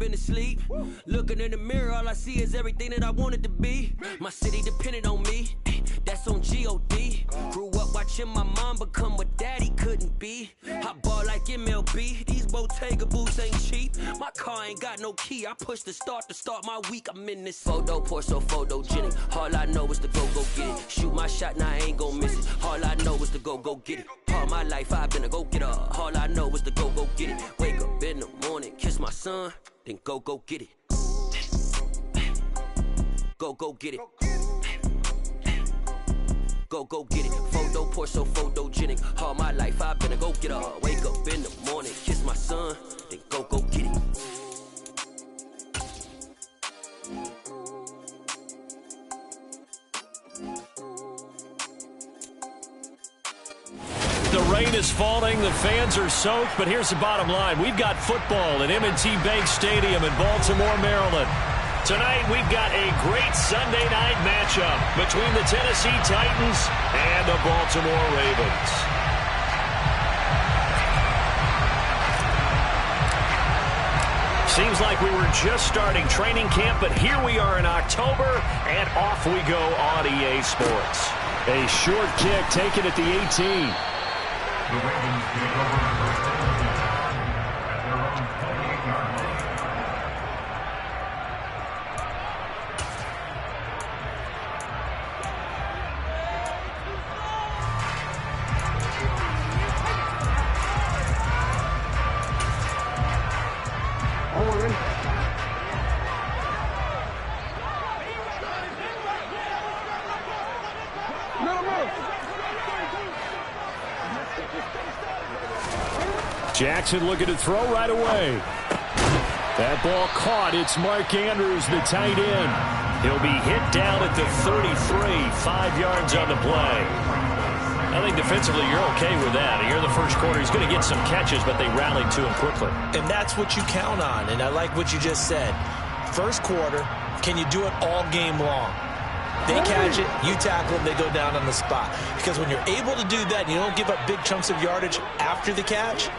been asleep. Looking in the mirror, all I see is everything that I wanted to be. My city depended on me, that's on G.O.D. Grew up watching my mom become what daddy couldn't be. I ball like MLB, these Bottega boots ain't cheap. My car ain't got no key, I push the start to start my week. I'm in this photo, pour so photogenic. All I know is to go get it. Shoot my shot, now I ain't gon' miss it. All I know is to go get it. All my life I've been a go-getter. All I know is to go get it. Wake up in the morning, kiss my son, then go get it. Go get it. Go get it. Photo, pour so photogenic. All my life I've been a go-getter. Wake up in the morning, kiss my son, then go get it. The rain is falling, the fans are soaked, but here's the bottom line. We've got football at M&T Bank Stadium in Baltimore, Maryland. Tonight, we've got a great Sunday night matchup between the Tennessee Titans and the Baltimore Ravens. Seems like we were just starting training camp, but here we are in October, and off we go on EA Sports. A short kick taken at the 18. The Ravens take over first and 10 at their own 28-yard line. Jackson looking to throw right away. That ball caught. It's Mark Andrews, the tight end. He'll be hit down at the 33, 5 yards on the play. I think defensively you're okay with that. Here in the first quarter, he's going to get some catches, but they rallied to him quickly. And that's what you count on, and I like what you just said. First quarter, can you do it all game long? They catch it, you tackle them, they go down on the spot. Because when you're able to do that, and you don't give up big chunks of yardage after the catch,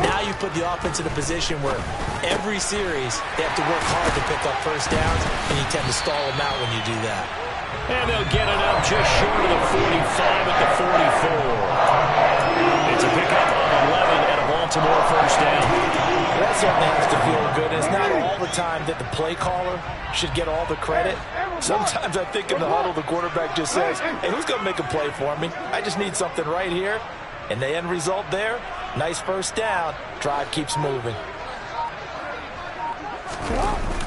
now you put the offense in a position where every series they have to work hard to pick up first downs, and you tend to stall them out when you do that. And they'll get it up just short of the 45 at the 44. It's a pickup of 11 and a Baltimore first down. That certainly has to feel good. It's not all the time that the play caller should get all the credit. Sometimes I think in the huddle the quarterback just says, hey, who's going to make a play for me? I just need something right here. And the end result there, nice first down. Drive keeps moving.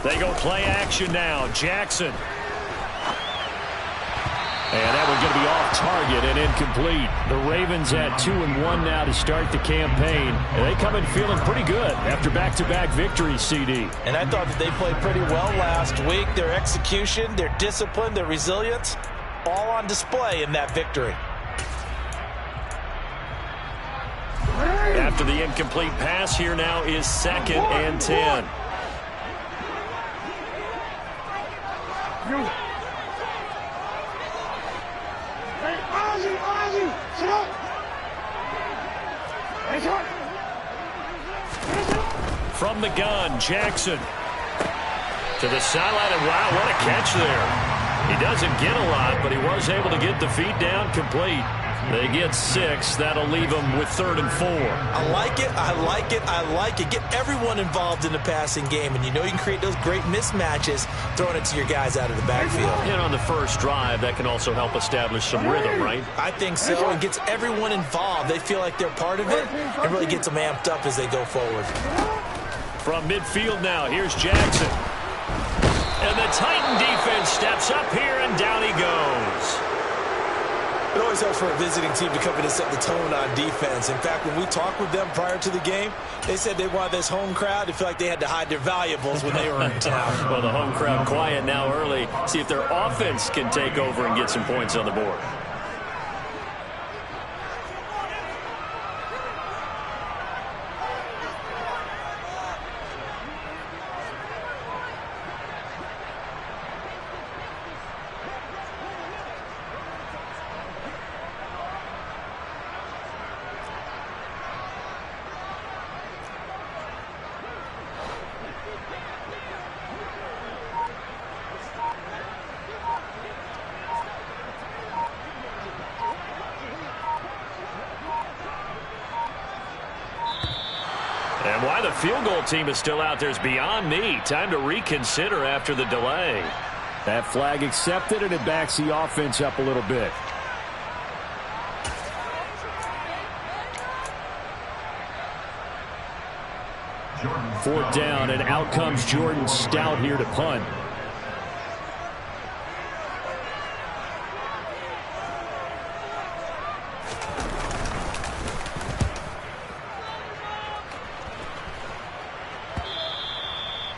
They go play action now. Jackson. And that one's going to be off target and incomplete. The Ravens at 2-1 now to start the campaign. And they come in feeling pretty good after back-to-back victories, CD. And I thought that they played pretty well last week. Their execution, their discipline, their resilience, all on display in that victory. After the incomplete pass, here now is 2nd and 10. From the gun, Jackson to the sideline, and wow, what a catch there. He doesn't get a lot, but he was able to get the feet down complete. They get 6. That'll leave them with 3rd and 4. I like it. I like it. I like it. Get everyone involved in the passing game, and you know you can create those great mismatches throwing it to your guys out of the backfield. And on the first drive, that can also help establish some rhythm, right? I think so. It gets everyone involved. They feel like they're part of it, and really gets them amped up as they go forward. From midfield now, here's Jackson. And the Titan defense steps up here, and down he goes. It always helps for a visiting team to come in and set the tone on defense. In fact, when we talked with them prior to the game, they said they wanted this home crowd to feel like they had to hide their valuables when they were in town. Well, the home crowd quiet now early. See if their offense can take over and get some points on the board. Why the field goal team is still out there is beyond me. Time to reconsider after the delay. That flag accepted, and it backs the offense up a little bit. Fourth down, and out comes Jordan Stout here to punt.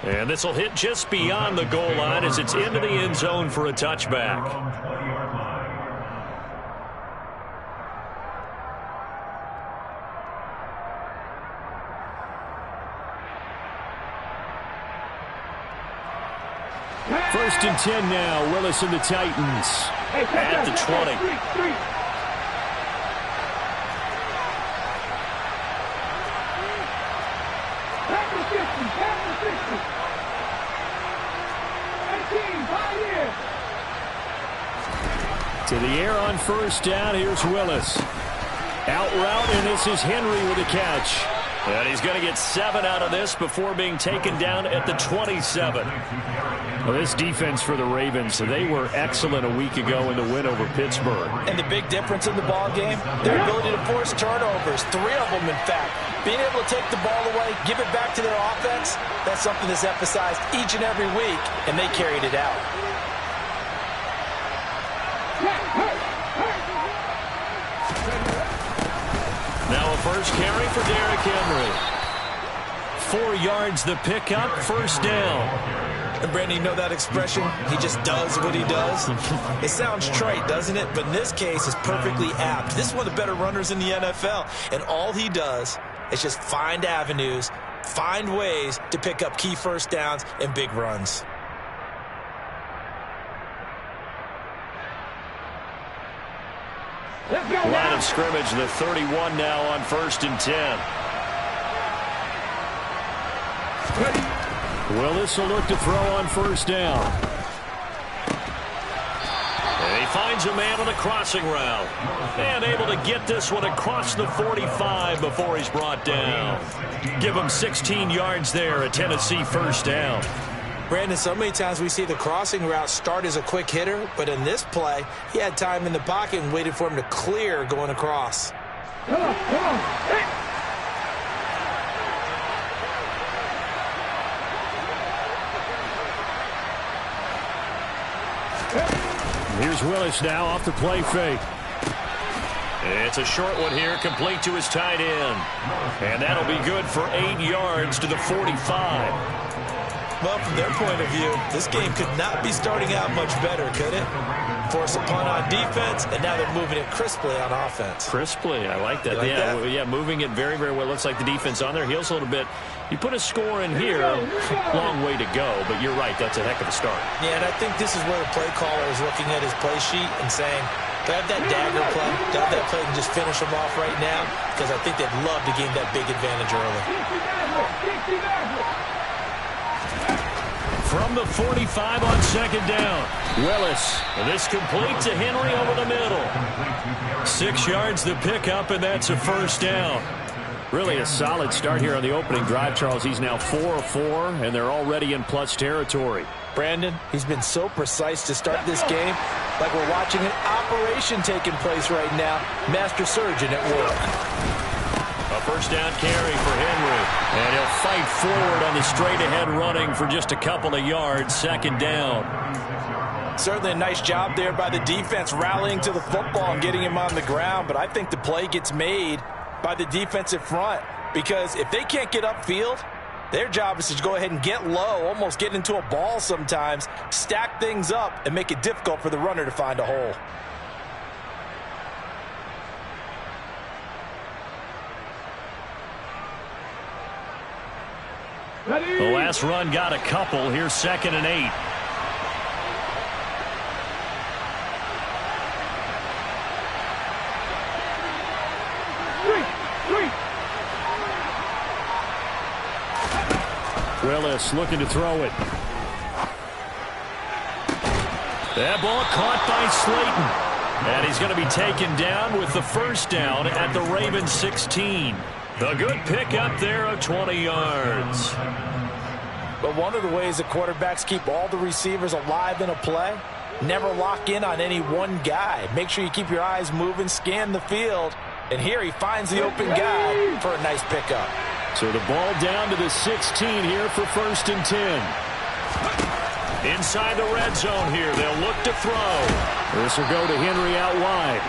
And this will hit just beyond the goal line as it's into the end zone for a touchback. First and 10 now. Willis and the Titans at the 20. To the air on first down. Here's Willis. Out route, and this is Henry with a catch. And he's going to get 7 out of this before being taken down at the 27. Well, this defense for the Ravens, they were excellent a week ago in the win over Pittsburgh. And the big difference in the ball game, their ability to force turnovers, 3 of them in fact. Being able to take the ball away, give it back to their offense, that's something that's emphasized each and every week, and they carried it out. Now a first carry for Derrick Henry. 4 yards the pickup, first down. And Brandon, you know that expression? He just does what he does. It sounds trite, doesn't it? But in this case, it's perfectly apt. This is one of the better runners in the NFL. And all he does is just find avenues, find ways to pick up key first downs and big runs. Line of scrimmage, the 31 now on first and 10. Willis will look to throw on first down. And he finds a man on a crossing route. And able to get this one across the 45 before he's brought down. Give him 16 yards there, a Tennessee first down. Brandon, so many times we see the crossing route start as a quick hitter, but in this play, he had time in the pocket and waited for him to clear going across. Come on. Hey. Here's Willis now off the play fake. It's a short one here, complete to his tight end. And that'll be good for 8 yards to the 45. Well, from their point of view, this game could not be starting out much better, could it? Force a punt on defense, and now they're moving it crisply on offense. Crisply, I like that. Yeah, moving it very, very well. Looks like the defense on their heels a little bit. You put a score in here, long way to go, but you're right, that's a heck of a start. Yeah, and I think this is where the play caller is looking at his play sheet and saying, do I have that dagger play? Do I have that play and just finish them off right now? Because I think they'd love to gain that big advantage early. From the 45 on second down. Willis. This complete to Henry over the middle. 6 yards the pickup, and that's a first down. Really a solid start here on the opening drive, Charles. He's now 4 of 4, and they're already in plus territory. Brandon, he's been so precise to start this game, like we're watching an operation taking place right now. Master surgeon at work. A first down carry for Henry. And he'll fight forward on the straight-ahead running for just a couple of yards, second down. Certainly a nice job there by the defense, rallying to the football and getting him on the ground. But I think the play gets made by the defensive front, because if they can't get upfield, their job is to go ahead and get low, almost get into a ball sometimes, stack things up, and make it difficult for the runner to find a hole. The last run got a couple. Here's second and 8. Willis looking to throw it. That ball caught by Slayton. And he's going to be taken down with the first down at the Ravens 16. A good pick up there of 20 yards. But one of the ways that quarterbacks keep all the receivers alive in a play, never lock in on any one guy. Make sure you keep your eyes moving, scan the field. And here he finds the open guy for a nice pickup. So the ball down to the 16 here for 1st and 10. Inside the red zone here. They'll look to throw. This will go to Henry out wide.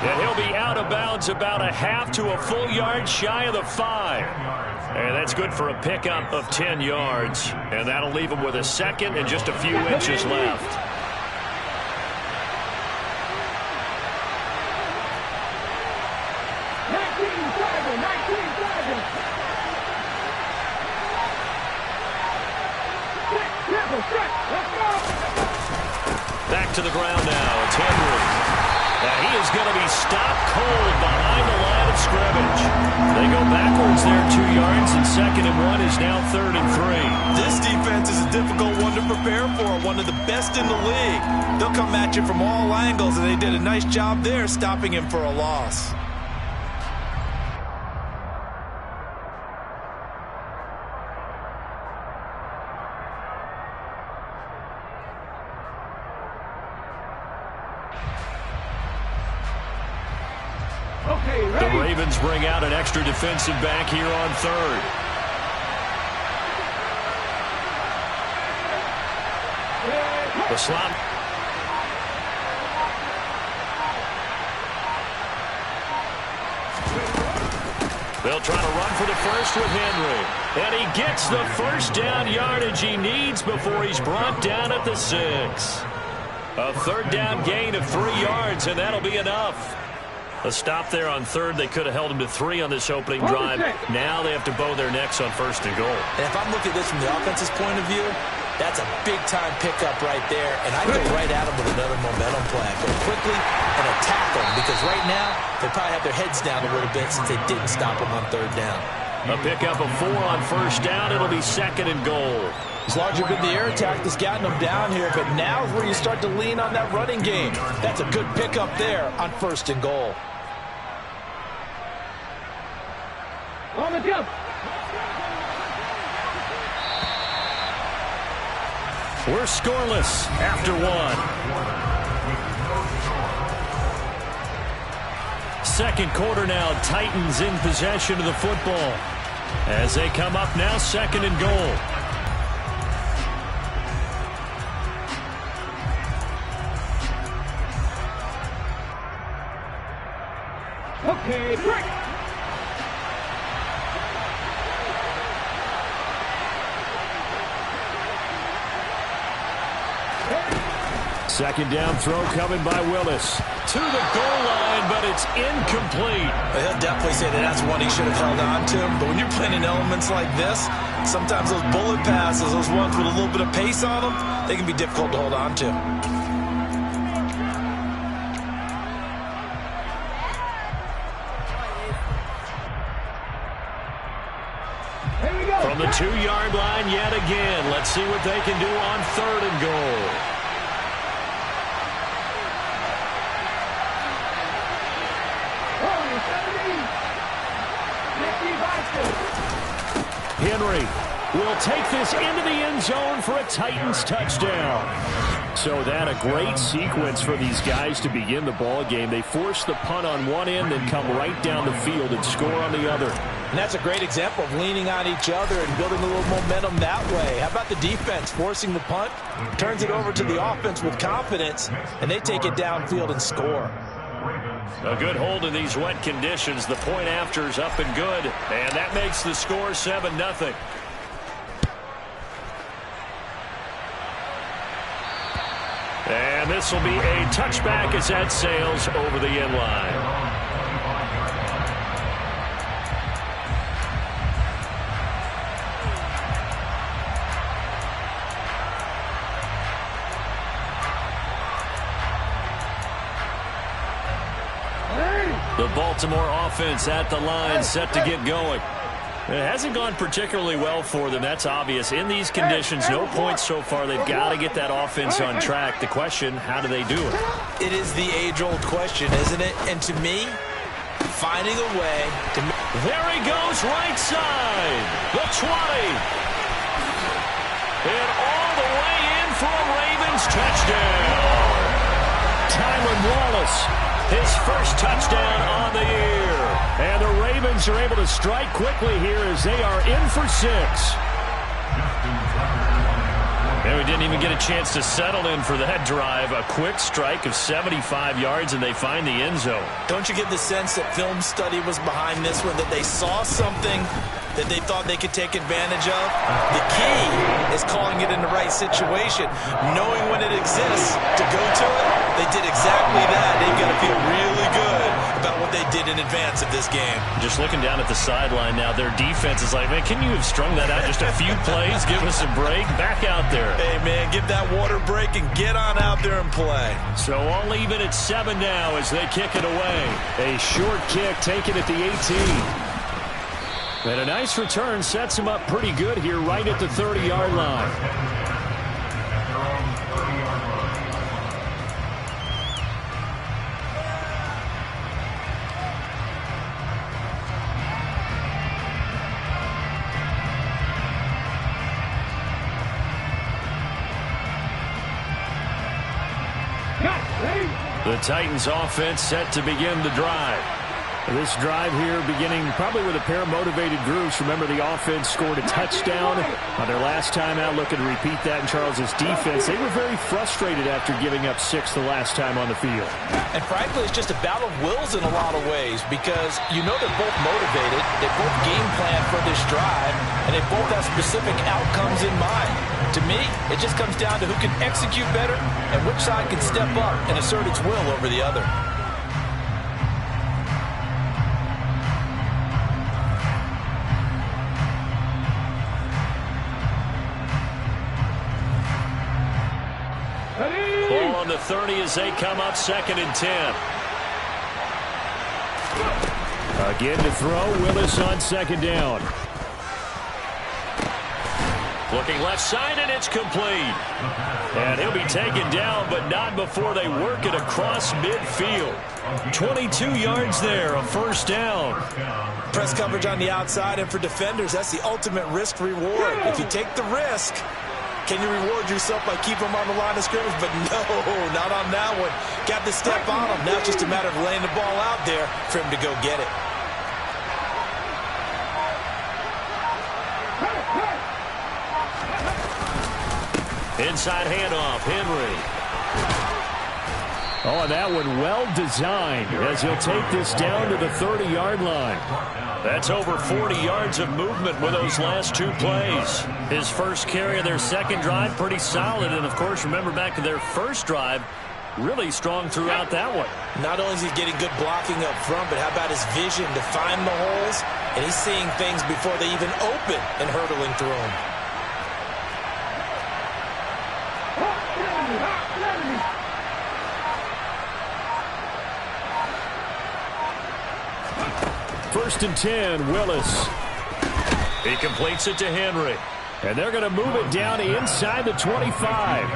And he'll be out of bounds about a half to a full yard shy of the 5. And that's good for a pickup of 10 yards. And that'll leave him with a second and just a few inches left. Back to the ground now. It's Henry. And he is going to be stopped cold behind the line of scrimmage. They go backwards there 2 yards, and 2nd and 1 is now 3rd and 3. This defense is a difficult one to prepare for, one of the best in the league. They'll come at you from all angles, and they did a nice job there stopping him for a loss. The Ravens bring out an extra defensive back here on 3rd. The slot. They'll try to run for the first with Henry. And he gets the first down yardage he needs before he's brought down at the 6. A 3rd down gain of 3 yards, and that'll be enough. A stop there on 3rd. They could have held him to 3 on this opening drive. Now they have to bow their necks on 1st and goal. And if I'm looking at this from the offense's point of view, that's a big-time pickup right there. And I go right at him with another momentum play. Go quickly and attack them, because right now they probably have their heads down a little bit since they didn't stop him on 3rd down. A pickup of 4 on 1st down. It'll be 2nd and goal. It's largely been the air attack that's gotten them down here, but now is where you start to lean on that running game. That's a good pickup there on 1st and goal. On the jump. We're scoreless after 1. 2nd quarter now. Titans in possession of the football as they come up now 2nd and goal. Okay, break. Second down throw coming by Willis. To the goal line, but it's incomplete. He'll definitely say that that's one he should have held on to. But when you're playing in elements like this, sometimes those bullet passes, those ones with a little bit of pace on them, they can be difficult to hold on to. From the 2-yard line yet again. Let's see what they can do on 3rd and goal. Henry will take this into the end zone for a Titans touchdown. So that a great sequence for these guys to begin the ball game. They force the punt on one end, then come right down the field and score on the other. And that's a great example of leaning on each other and building a little momentum that way. How about the defense forcing the punt, turns it over to the offense with confidence, and they take it downfield and score. A good hold in these wet conditions. The point after is up and good, and that makes the score 7-0. And this will be a touchback as that sails over the end line. The Baltimore offense at the line, set to get going. It hasn't gone particularly well for them. That's obvious. In these conditions, no points so far. They've got to get that offense on track. The question, how do they do it? It is the age-old question, isn't it? And to me, finding a way to... There he goes, right side. The 20. And all the way in for a Ravens touchdown. Tylan Wallace, his first touchdown on the year. And the Ravens are able to strike quickly here as they are in for 6. And we didn't even get a chance to settle in for that drive. A quick strike of 75 yards, and they find the end zone. Don't you get the sense that film study was behind this one, that they saw something that they thought they could take advantage of? The key is calling it in the right situation, knowing when it exists to go to it. They did exactly that. They've got to feel really good about what they did in advance of this game. Just looking down at the sideline now, their defense is like, man, can you have strung that out just a few plays? Give us a break. Back out there. Hey, man, give that water break and get on out there and play. So all even at 7 now as they kick it away. A short kick taken at the 18. And a nice return sets him up pretty good here right at the 30-yard line. The Titans offense set to begin the drive. This drive here beginning probably with a pair of motivated groups. Remember, the offense scored a touchdown on their last time out. Looking to repeat that in Charles's defense. They were very frustrated after giving up 6 the last time on the field. And frankly, it's just a battle of wills in a lot of ways because you know they're both motivated. They both game plan for this drive, and they both have specific outcomes in mind. To me, it just comes down to who can execute better and which side can step up and assert its will over the other. Ball on the 30 as they come up 2nd and 10. Again to throw. Willis on 2nd down. Looking left side, and it's complete. And he'll be taken down, but not before they work it across midfield. 22 yards there, a 1st down. Press coverage on the outside, and for defenders, that's the ultimate risk reward. If you take the risk, can you reward yourself by keeping them on the line of scrimmage? But no, not on that one. Got to step on him. Now it's just a matter of laying the ball out there for him to go get it. Inside handoff, Henry. Oh, and that one well designed as he'll take this down to the 30-yard line. That's over 40 yards of movement with those last 2 plays. His first carry of their 2nd drive, pretty solid. And, of course, remember back to their 1st drive, really strong throughout that one. Not only is he getting good blocking up front, but how about his vision to find the holes? And he's seeing things before they even open and hurtling through them. First and 10, Willis. He completes it to Henry. And they're going to move it down inside the 25.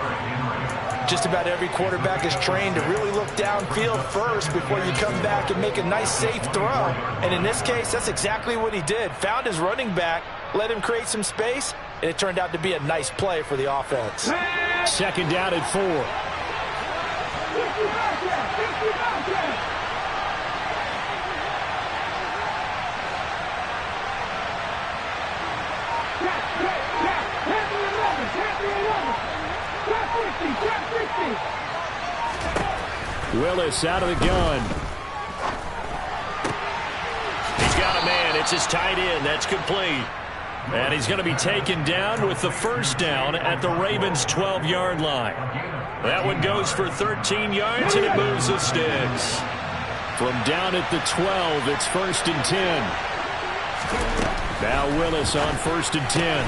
Just about every quarterback is trained to really look downfield first before you come back and make a nice, safe throw. And in this case, that's exactly what he did. Found his running back, let him create some space, and it turned out to be a nice play for the offense. 2nd down at 4. Willis out of the gun. He's got a man. It's his tight end. That's complete. And he's going to be taken down with the 1st down at the Ravens' 12-yard line. That one goes for 13 yards, and it moves the sticks. From down at the 12, it's 1st and 10. Now Willis on 1st and 10.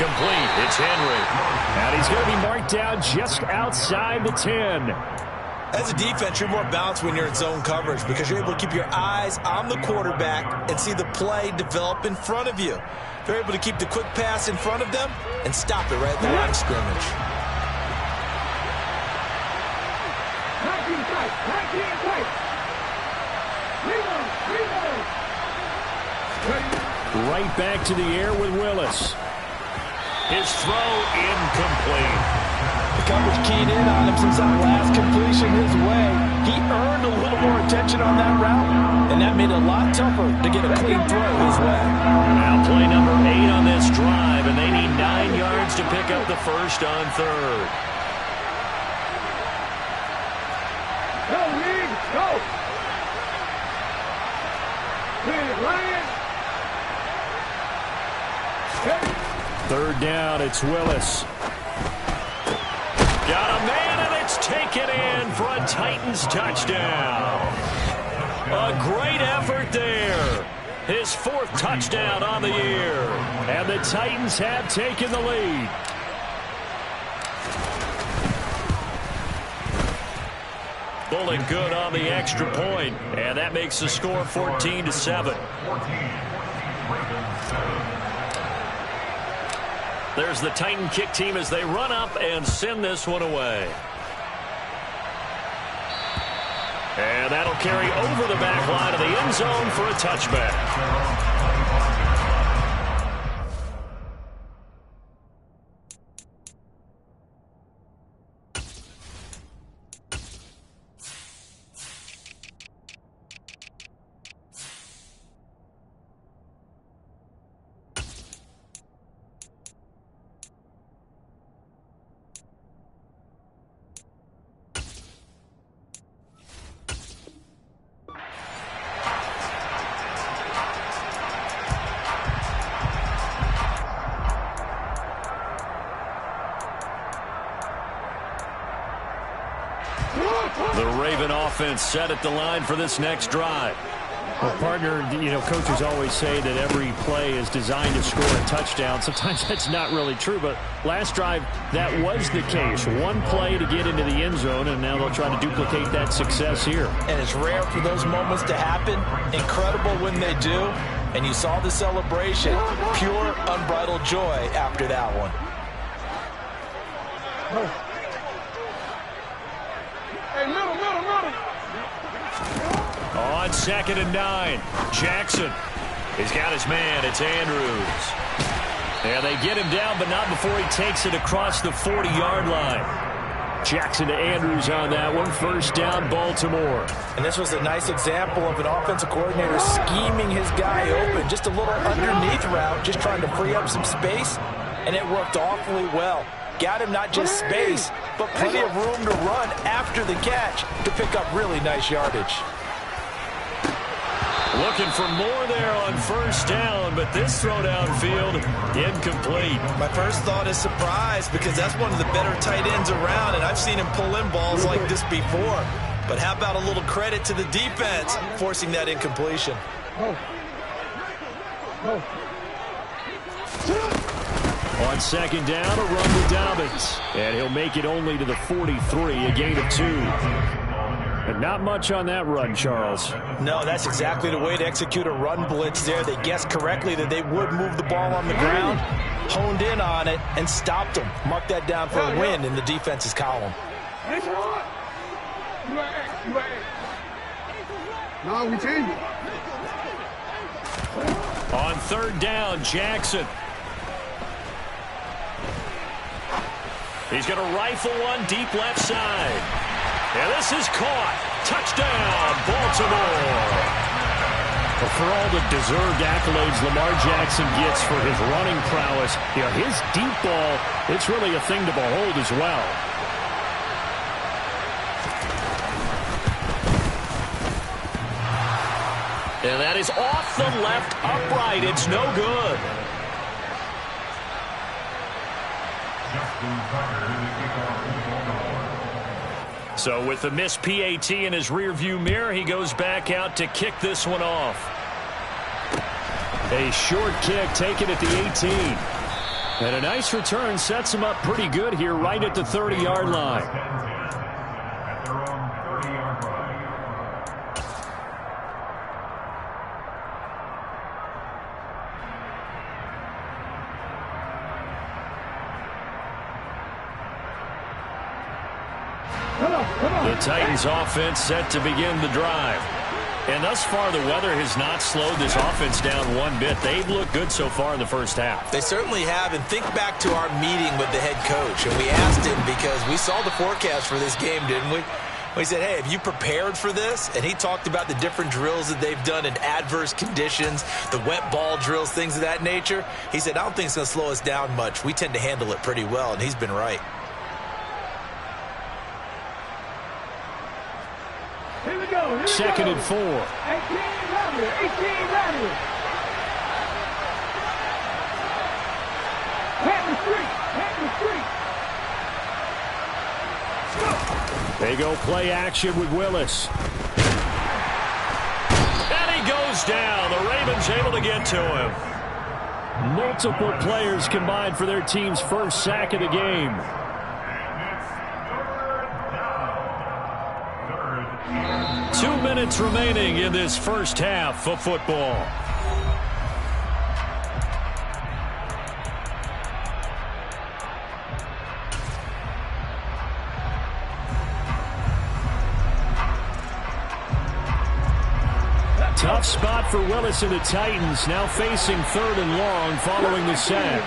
Complete. It's Henry. And he's going to be marked down just outside the 10. As a defense, you're more balanced when you're in zone coverage because you're able to keep your eyes on the quarterback and see the play develop in front of you. They're able to keep the quick pass in front of them and stop it right at the line of scrimmage. Right back to the air with Willis. His throw incomplete. The coverage keyed in on him since that last completion his way. He earned a little more attention on that route, and that made it a lot tougher to get a clean throw his way. Now play number 8 on this drive, and they need 9 yards to pick up the first on third. Go, Reed, go! Clear, Ryan! Third down, it's Willis. Got a man, and it's taken in for a Titans touchdown. A great effort there. His 4th touchdown on the year. And the Titans have taken the lead. Pulling good on the extra point, and that makes the score 14-7. There's the Titan kick team as they run up and send this one away. And that'll carry over the back line of the end zone for a touchback. The Raven offense set at the line for this next drive. Well, partner, coaches always say that every play is designed to score a touchdown. Sometimes that's not really true, but last drive, that was the case. One play to get into the end zone, and now they'll try to duplicate that success here. And it's rare for those moments to happen. Incredible when they do. And you saw the celebration. Pure, unbridled joy after that one. Hey, middle. On 2nd and 9, Jackson. He's got his man. It's Andrews. And they get him down, but not before he takes it across the 40-yard line. Jackson to Andrews on that one. First down, Baltimore. And this was a nice example of an offensive coordinator scheming his guy open. Just a little underneath route, just trying to free up some space, and it worked awfully well. Got him not just space, but plenty of room to run after the catch to pick up really nice yardage. Looking for more there on first down, but this throw downfield, incomplete. My first thought is surprise, because that's one of the better tight ends around, and I've seen him pull in balls like this before. But how about a little credit to the defense forcing that incompletion? On 2nd down, a run with Dobbins. And he'll make it only to the 43, a gain of 2. And not much on that run, Charles. No, that's exactly the way to execute a run blitz there. They guessed correctly that they would move the ball on the ground, honed in on it, and stopped them. Mark that down for a win in the defense's column. No, we changed it. On 3rd down, Jackson. He's going to rifle one deep left side. And this is caught. Touchdown, Baltimore. Well, for all the deserved accolades Lamar Jackson gets for his running prowess, his deep ball, it's really a thing to behold as well. And that is off the left upright. It's no good. So with the missed PAT in his rearview mirror, he goes back out to kick this one off. A short kick taken at the 18. And a nice return sets him up pretty good here right at the 30-yard line. At their own 30-yard line. The Titans offense set to begin the drive. And thus far, the weather has not slowed this offense down one bit. They've looked good so far in the first half. They certainly have. And think back to our meeting with the head coach. And we asked him, because we saw the forecast for this game, didn't we? We said, hey, have you prepared for this? And he talked about the different drills that they've done in adverse conditions, the wet ball drills, things of that nature. He said, I don't think it's going to slow us down much. We tend to handle it pretty well, and he's been right. Here we go. Here we Second go. and 4. 18 level. 18 level. Pat the street. Pat the street. They go play action with Willis. And he goes down. The Ravens able to get to him. Multiple players combined for their team's first sack of the game. Third. 2 minutes remaining in this first half of football. Tough spot for Willis and the Titans, now facing 3rd and long following the sack.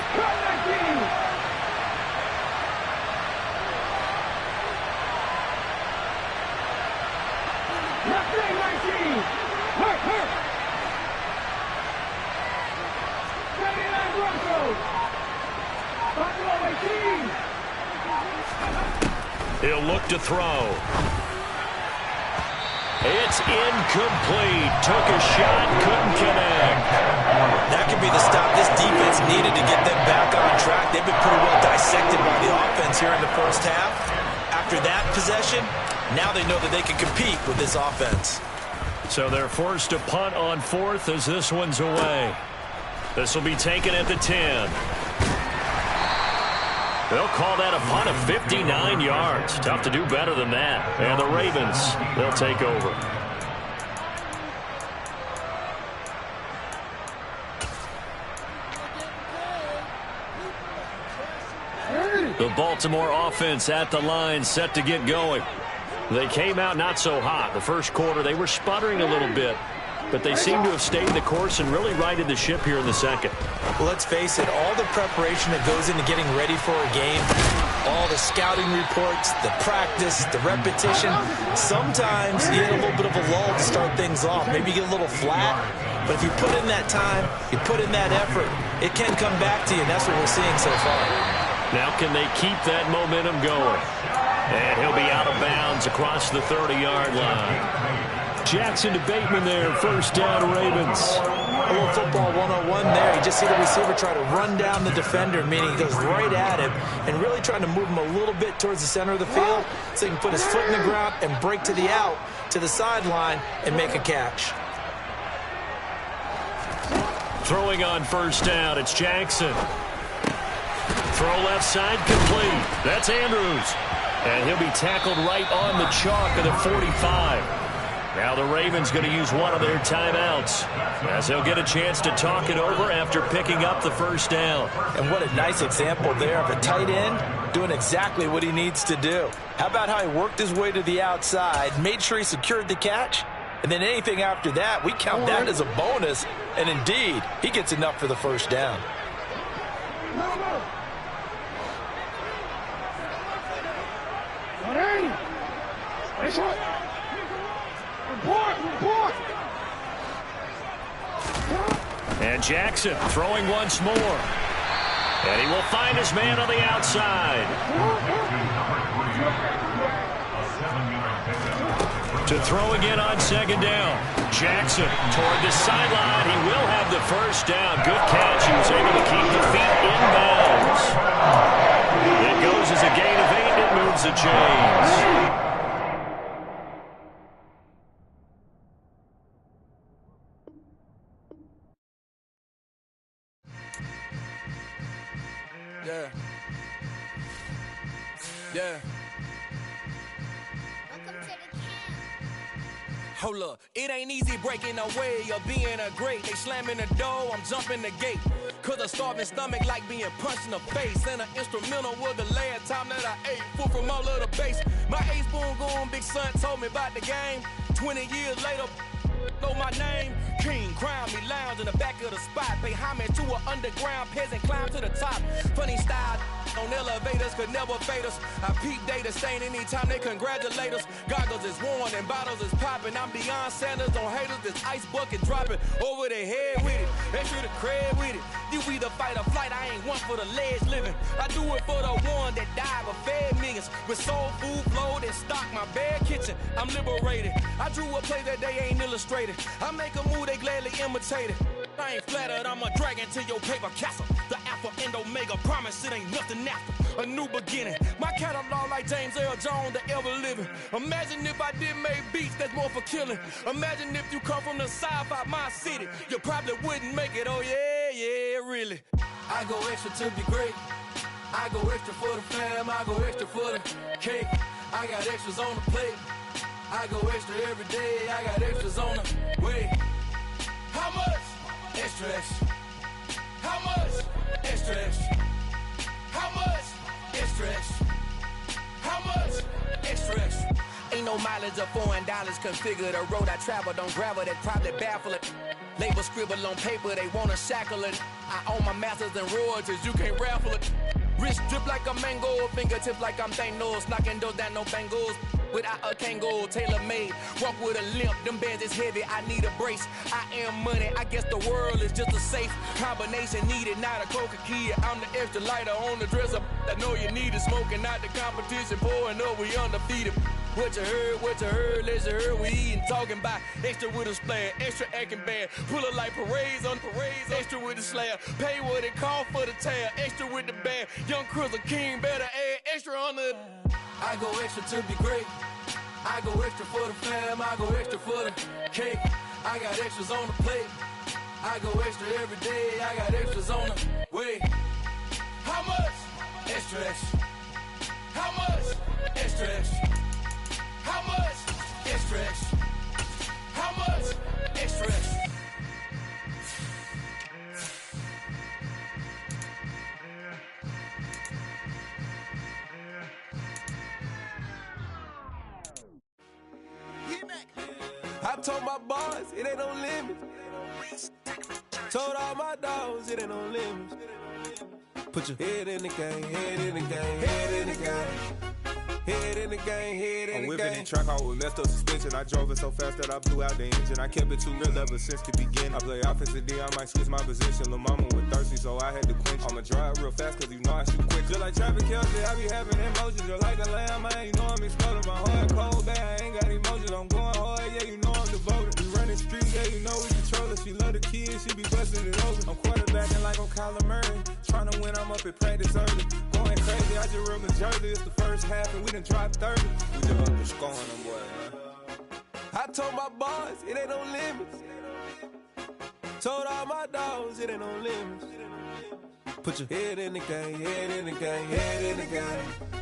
He'll look to throw. It's incomplete. Took a shot, couldn't connect. That could be the stop this defense needed to get them back on track. They've been pretty well dissected by the offense here in the first half. After that possession, now they know that they can compete with this offense. So they're forced to punt on 4th as this one's away. This will be taken at the 10. They'll call that a punt of 59 yards. Tough to do better than that. And the Ravens, they'll take over. The Baltimore offense at the line, set to get going. They came out not so hot. The first quarter, they were sputtering a little bit, but they seem to have stayed the course and really righted the ship here in the second. Well, let's face it, all the preparation that goes into getting ready for a game, all the scouting reports, the practice, the repetition, sometimes you get a little bit of a lull to start things off. Maybe you get a little flat, but if you put in that time, you put in that effort, it can come back to you, and that's what we're seeing so far. Now can they keep that momentum going? And he'll be out of bounds across the 30-yard line. Jackson to Bateman there, first down Ravens. A little football 101 there. You just see the receiver try to run down the defender, meaning he goes right at him and really trying to move him a little bit towards the center of the field so he can put his foot in the ground and break to the out, to the sideline, and make a catch. Throwing on first down, it's Jackson. Throw left side complete. That's Andrews. And he'll be tackled right on the chalk of the 45. Now the Ravens going to use one of their timeouts as they'll get a chance to talk it over after picking up the first down. And what a nice example there of a tight end doing exactly what he needs to do. How about how he worked his way to the outside, made sure he secured the catch, and then anything after that, we count that as a bonus. And indeed, he gets enough for the first down. And Jackson throwing once more. And he will find his man on the outside. To throw again on second down. Jackson toward the sideline. He will have the first down. Good catch. He was able to keep the feet in bounds. It goes as a gain of 8. It moves the chains. Yeah. Hold up, it ain't easy breaking away or being a great. They slamming the door, I'm jumping the gate. Cause a starving stomach like being punched in the face. And an instrumental was the last time that I ate. Food from all of the base. My 8-spoon going big son told me about the game. 20 years later, know my name? King, crown me, lounge in the back of the spot. Pay homage to an underground peasant, climb to the top. Funny style on elevators could never fade us. I peep data stain anytime they congratulate us. Goggles is worn and bottles is popping. I'm Deion Sanders on haters, this ice bucket dropping over their head with it. Extra the cred with it. You either fight or flight, I ain't one for the ledge living. I do it for the one that died but fed millions. With soul food flowed and stock my bad kitchen. I'm liberated. I drew a play that they ain't illustrated. I make a move, they gladly imitate it. I ain't flattered, I'm a dragon to your paper castle. The Alpha and Omega, promise it ain't nothing after. A new beginning. My catalog like James Earl Jones, the ever living. Imagine if I did make beats that's more for killing. Imagine if you come from the south out my city. You probably wouldn't make it, oh yeah, really. I go extra to be great. I go extra for the fam, I go extra for the cake. I got extras on the plate. I go extra every day, I got extras on the way. How much? Extra, extra. How much? Extra, extra. How much? Extra, extra. How much? Extra, extra. Ain't no mileage of $4 configure the road I travel. Don't gravel, that probably baffle it. Label scribble on paper, they wanna shackle it. I own my masters and royalties, you can't raffle it. Wrist drip like a mango, fingertips like I'm Thanos. Knocking those down, no bangles. Without a Kango, tailor-made. Walk with a limp, them bands is heavy, I need a brace. I am money, I guess the world is just a safe combination needed, not a coca key. I'm the extra lighter on the dresser. I know you need it, smoking out the competition, pouring up, we undefeated. What you heard, let's heard, we eating, talking about extra with a splash, extra acting bad. Pull it like parades on parades, extra with the slab. Pay what it call for the tab, extra with the band. Young Cruz, a king, better add extra on the. I go extra to be great. I go extra for the fam, I go extra for the cake. I got extras on the plate. I go extra every day, I got extras on the way. How much? Extra, extra. How much? Extra, extra. How much? Extra, extra. How much? Extra, extra. I told my boys it ain't no limits. Told all my dogs it ain't no limits. Put your head in the game, head in the game, head in the game. Head in the game, head in the game. I'm whipping the track out with messed up suspension. I drove it so fast that I blew out the engine. I kept it too real ever since the beginning. I play offensive D, I might switch my position. Lil' mama was thirsty, so I had to quench. I'ma drive real fast, cause you know I shoot quick. Just like Travis Kelce, I be having emotions. Just like the lamb, man, you know I'm exploding. My heart cold, bad, I ain't got emotions. I'm going hard, yeah, you know I'm devoted. We running streets, yeah, you know we control it. She love the kids, she be busting it over. I'm quarterbacking like I'm Kyler Murray. Trying to win, I'm up at practice early. Going crazy, I just real Jersey. It's the first half and we done dropped 30. We just up to scoring them, boy, man. I told my boys it ain't no limits. Told all my dogs it ain't no limits. Put your head in the game, head in the game, head in the game.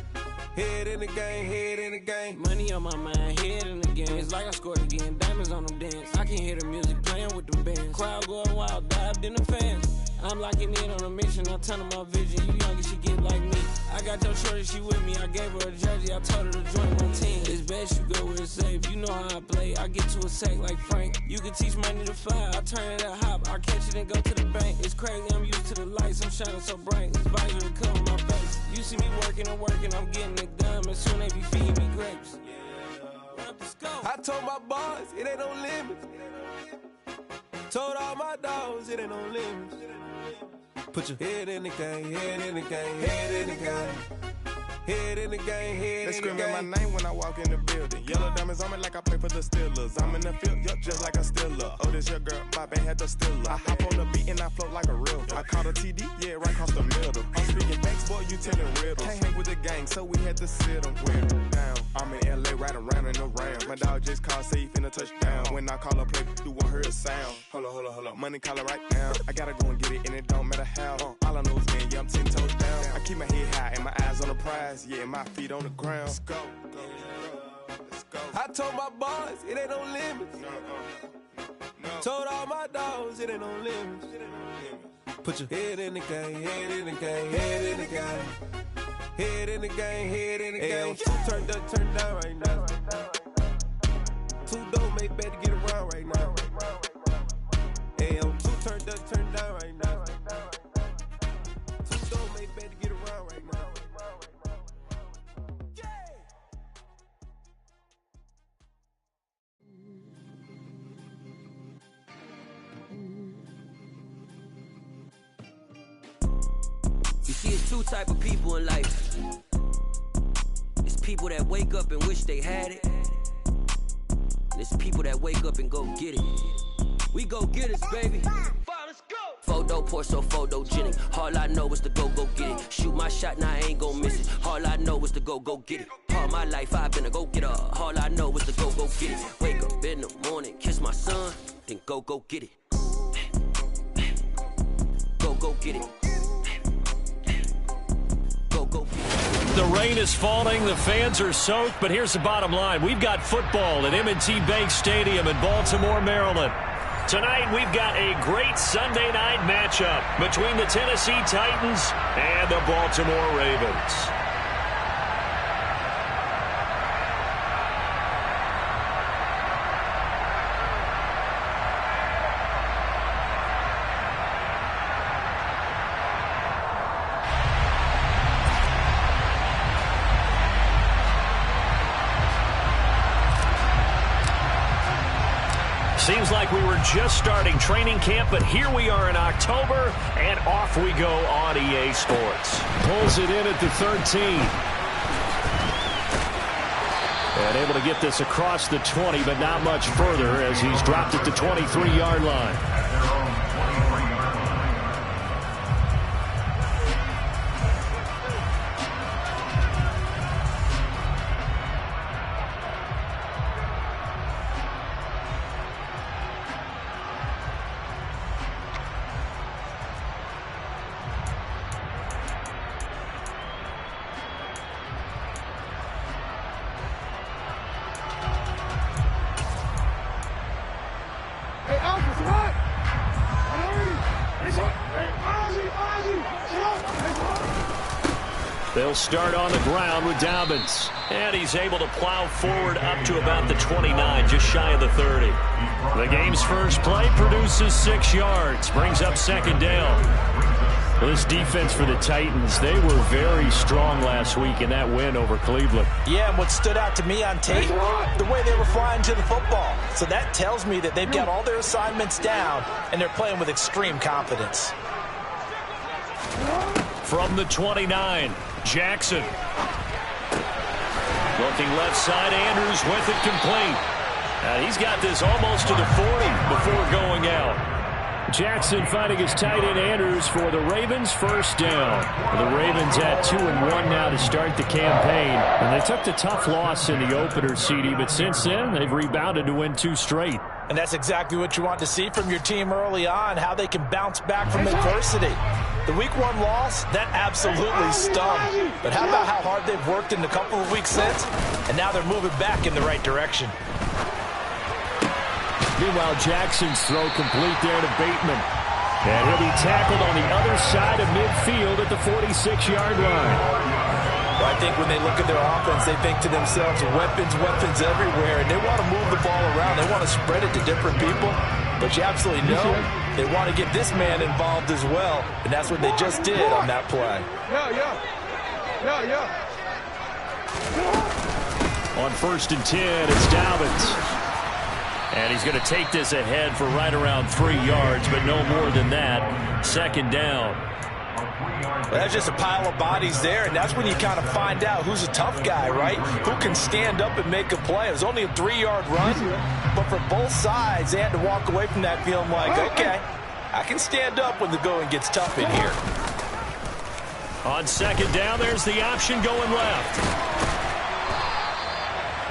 Head in the game, head in the game. Money on my mind, head in the game. It's like I scored again, diamonds on them dance. I can hear the music playing with them bands. Crowd going wild, dived in the fans. I'm locking in on a mission, I tell her my vision. You young and she get like me. I got your shorty, she with me. I gave her a jersey, I told her to join my team. It's best you go where it's safe. You know how I play. I get to a sack like Frank. You can teach money to fly. I turn it up hop. I catch it and go to the bank. It's crazy, I'm used to the lights. I'm shining so bright. This visor will cover my face. You see me working and working. I'm getting it done. And soon they be feeding me grapes. I told my boys it ain't no limits. Told all my dogs it ain't no limits. Put your head in the game, head in the game, head in the game. Head in the game, head in the game. They screaming my name when I walk in the building. Yellow diamonds on me like I play for the Steelers. I'm in the field, yup, just like a Steeler. Oh, this your girl, my band had the Steeler. I hop on the beat and I float like a real. I caught a TD, yeah, right across the middle. I'm speaking facts, boy, you telling riddles. Can't hang with the gang, so we had to sit them down. I'm in LA, riding around and around. My dog just called, say he finna touchdown. When I call a play, you won't hear a sound. Hold up, money calling right now. I gotta go and get it, and it don't matter how. All I know is, man, yeah, I'm 10 toes down. I keep my head high and my eyes on the prize. Yeah, my feet on the ground. Let's go. Let's go. I told my boys it ain't no limits. No. Told all my dogs it ain't no limits. Put your head in the game, head in the game, head in the game. Head in the game, head in the game. Two turned up, turned down right now. Two dope make bet to get around right now. See, it's two type of people in life. It's people that wake up and wish they had it. And it's people that wake up and go get it. We go get it, baby. Let's go. Photo poor, so photogenic. All I know is to go get it. Shoot my shot, now I ain't gon' miss it. All I know is to go get it. All my life I've been a go-getter. All I know is to go get it. Wake up in the morning, kiss my son, then go get it. Go get it. Go get it. The rain is falling, the fans are soaked, but here's the bottom line. We've got football at M&T Bank Stadium in Baltimore, Maryland. Tonight, we've got a great Sunday night matchup between the Tennessee Titans and the Baltimore Ravens. Seems like we were just starting training camp, but here we are in October, and off we go on EA Sports. Pulls it in at the 13. And able to get this across the 20, but not much further as he's dropped at the 23-yard line. They'll start on the ground with Dobbins. And he's able to plow forward up to about the 29, just shy of the 30. The game's first play produces 6 yards, brings up second down. Well, this defense for the Titans, they were very strong last week in that win over Cleveland. Yeah, and what stood out to me on tape, the way they were flying to the football. So that tells me that they've got all their assignments down, and they're playing with extreme confidence. From the 29, Jackson. Looking left side, Andrews with it complete. And he's got this almost to the 40 before going out. Jackson finding his tight end Andrews for the Ravens, first down. The Ravens at 2-1 now to start the campaign. And they took the tough loss in the opener, CD, but since then they've rebounded to win 2 straight. And that's exactly what you want to see from your team early on, how they can bounce back from adversity. The Week 1 loss, that absolutely stung. But how about how hard they've worked in the couple of weeks since? And now they're moving back in the right direction. Meanwhile, Jackson's throw complete there to Bateman. And he'll be tackled on the other side of midfield at the 46-yard line. Well, I think when they look at their offense, they think to themselves, weapons everywhere, and they want to move the ball around. They want to spread it to different people. But you absolutely know they want to get this man involved as well, and that's what they just did on that play. On 1st and 10, it's Dobbins. And he's going to take this ahead for right around 3 yards, but no more than that. Second down. Well, that's just a pile of bodies there, and that's when you kind of find out who's a tough guy, right? Who can stand up and make a play. It was only a 3-yard run, but for both sides, they had to walk away from that feeling like, okay, I can stand up when the going gets tough in here. On second down, there's the option going left.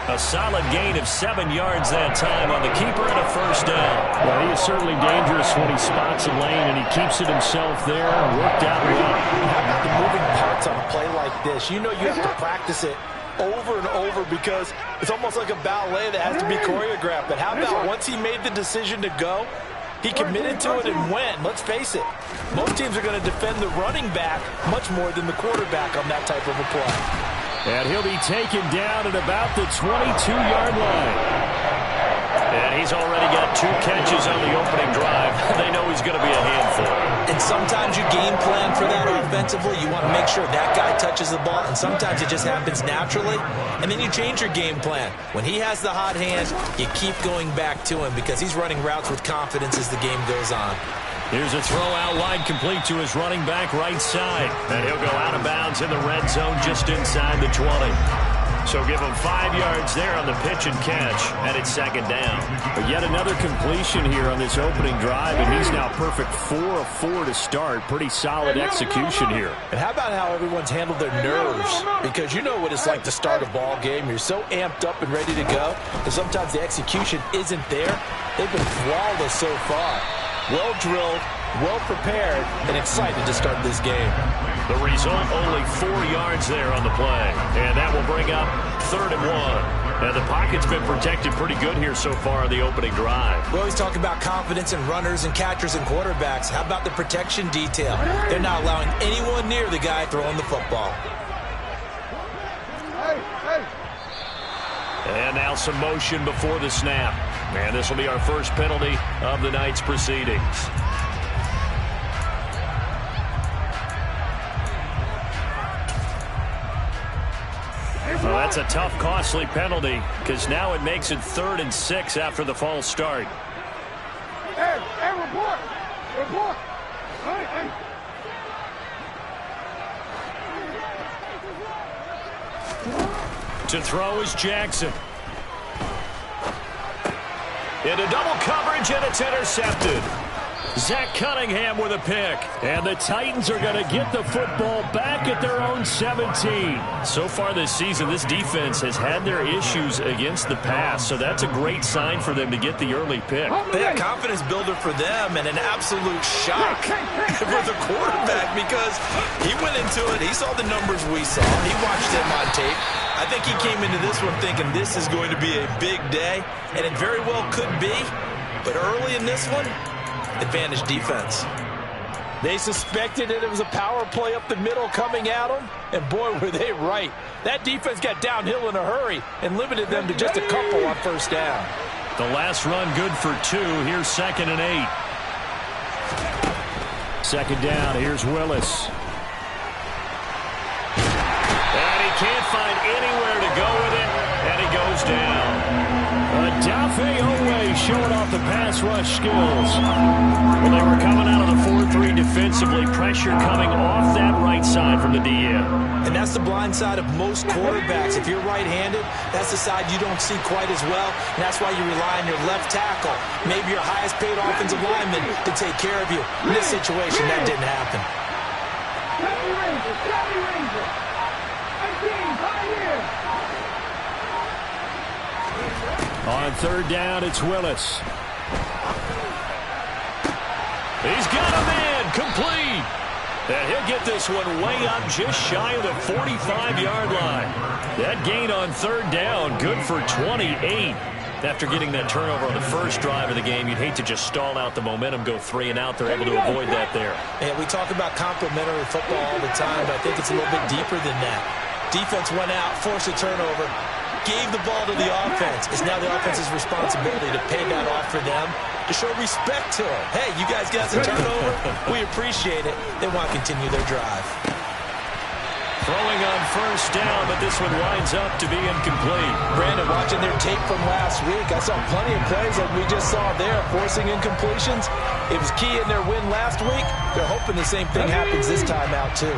A solid gain of 7 yards that time on the keeper and a first down. Well, he is certainly dangerous when he spots a lane and he keeps it himself there. Worked out well. How about the moving parts on a play like this? You know you have to practice it over and over because it's almost like a ballet that has to be choreographed. But how about once he made the decision to go, he committed to it and went. Let's face it, most teams are going to defend the running back much more than the quarterback on that type of a play. And he'll be taken down at about the 22-yard line. And he's already got 2 catches on the opening drive. They know he's going to be a handful. And sometimes you game plan for that offensively. You want to make sure that guy touches the ball, and sometimes it just happens naturally. And then you change your game plan. When he has the hot hand, you keep going back to him because he's running routes with confidence as the game goes on. Here's a throw out wide, complete to his running back right side. And he'll go out of bounds in the red zone just inside the 20. So give him 5 yards there on the pitch and catch, and it's second down. But yet another completion here on this opening drive, and he's now perfect 4 of 4 to start. Pretty solid execution here. And how about how everyone's handled their nerves? Because you know what it's like to start a ball game. You're so amped up and ready to go, and sometimes the execution isn't there. They've been flawless so far. Well drilled, well prepared, and excited to start this game. The result, only 4 yards there on the play. And that will bring up 3rd and 1. And the pocket's been protected pretty good here so far on the opening drive. We always talk about confidence in runners and catchers and quarterbacks. How about the protection detail? They're not allowing anyone near the guy throwing the football. And now some motion before the snap. And this will be our first penalty of the night's proceedings. Well, that's a tough, costly penalty because now it makes it 3rd and 6 after the false start. Hey, report! Report! To throw is Jackson. Into double coverage, and it's intercepted. Zach Cunningham with a pick. And the Titans are going to get the football back at their own 17. So far this season, this defense has had their issues against the pass, so that's a great sign for them to get the early pick. A confidence builder for them and an absolute shock for the quarterback because he went into it. He saw the numbers we saw. He watched them on tape. I think he came into this one thinking this is going to be a big day, and it very well could be. But early in this one, advantage defense. They suspected that it was a power play up the middle coming at them, and boy, were they right. That defense got downhill in a hurry and limited them to just a couple on first down. The last run good for 2. Here's 2nd and 8. Second down, here's Willis. And he can't find anywhere to go with it, and he goes down. Odafe Oweh showing off the pass rush skills. Well, they were coming out of the 4-3 defensively. Pressure coming off that right side from the DN. And that's the blind side of most quarterbacks. If you're right-handed, that's the side you don't see quite as well. And that's why you rely on your left tackle, maybe your highest-paid offensive lineman, to take care of you. In this situation, that didn't happen. On 3rd down, it's Willis. He's got a man, complete. And he'll get this one way up just shy of the 45-yard line. That gain on 3rd down, good for 28. After getting that turnover on the first drive of the game, you'd hate to just stall out the momentum, go 3 and out. They're able to avoid that there. And we talk about complementary football all the time, but I think it's a little bit deeper than that. Defense went out, forced a turnover, gave the ball to the offense. It's now the offense's responsibility to pay that off for them, to show respect to them. Hey, you guys got some turnover? We appreciate it. They want to continue their drive. Throwing on first down, but this one winds up to be incomplete. Brandon, watching their tape from last week, I saw plenty of plays like we just saw there, forcing incompletions. It was key in their win last week. They're hoping the same thing happens this time out, too.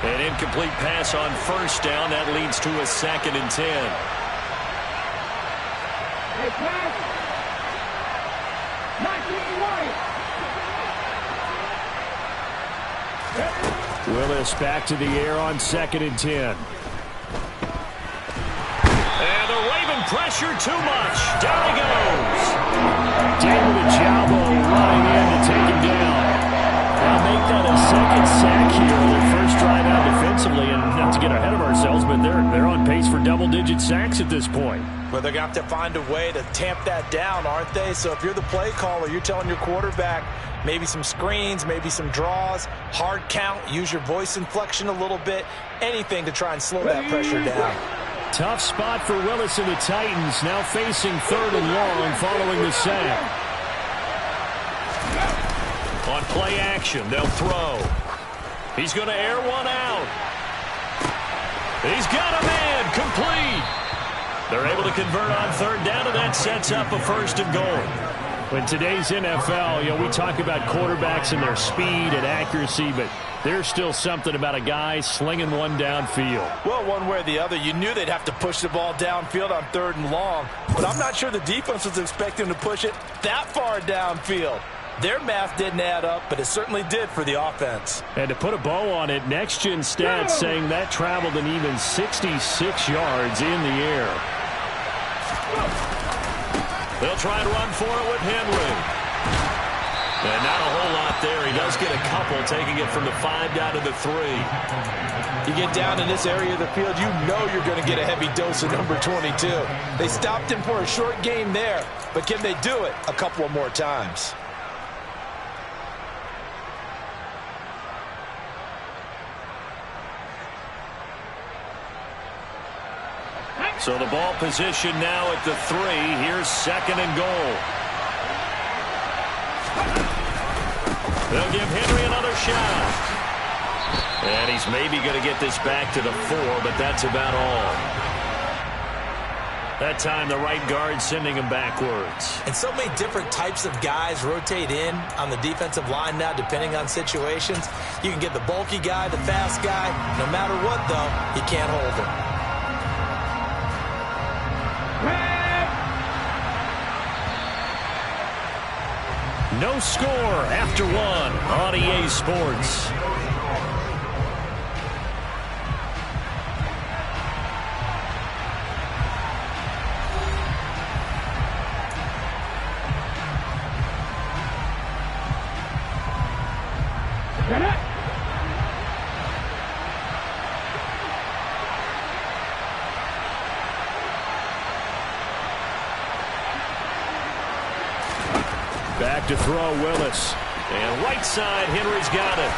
An incomplete pass on first down. That leads to a 2nd and 10. Hey, pass. 19 White. Willis back to the air on 2nd and 10. And the Raven pressure too much. Down he goes. David Ojabo running in to take him down. They'll make that a 2nd sack here. Their first drive out defensively, and not to get ahead of ourselves, but they're on pace for double-digit sacks at this point. Well, they're going to have to find a way to tamp that down, aren't they? So if you're the play caller, you're telling your quarterback maybe some screens, maybe some draws, hard count, use your voice inflection a little bit, anything to try and slow that pressure down. Tough spot for Willis and the Titans, now facing 3rd and long following the sack. On play action, they'll throw. He's going to air one out. He's got a man, complete. They're able to convert on 3rd down, and that sets up a 1st and goal. In today's NFL, we talk about quarterbacks and their speed and accuracy, but there's still something about a guy slinging one downfield. Well, one way or the other, you knew they'd have to push the ball downfield on 3rd and long, but I'm not sure the defense was expecting to push it that far downfield. Their math didn't add up, but it certainly did for the offense. And to put a bow on it, Next Gen Stats saying that traveled an even 66 yards in the air. They'll try to run for it with Henry. And not a whole lot there. He does get a couple, taking it from the 5 down to the 3. You get down in this area of the field, you know you're going to get a heavy dose of number 22. They stopped him for a short game there, but can they do it a couple of more times? So the ball position now at the 3. Here's 2nd and goal. They'll give Henry another shot. And he's maybe going to get this back to the 4, but that's about all. That time the right guard sending him backwards. And so many different types of guys rotate in on the defensive line now, depending on situations. You can get the bulky guy, the fast guy. No matter what, though, you can't hold him. No score after 1 on EA Sports. Get it! Back to throw, Willis. And right side, Henry's got it.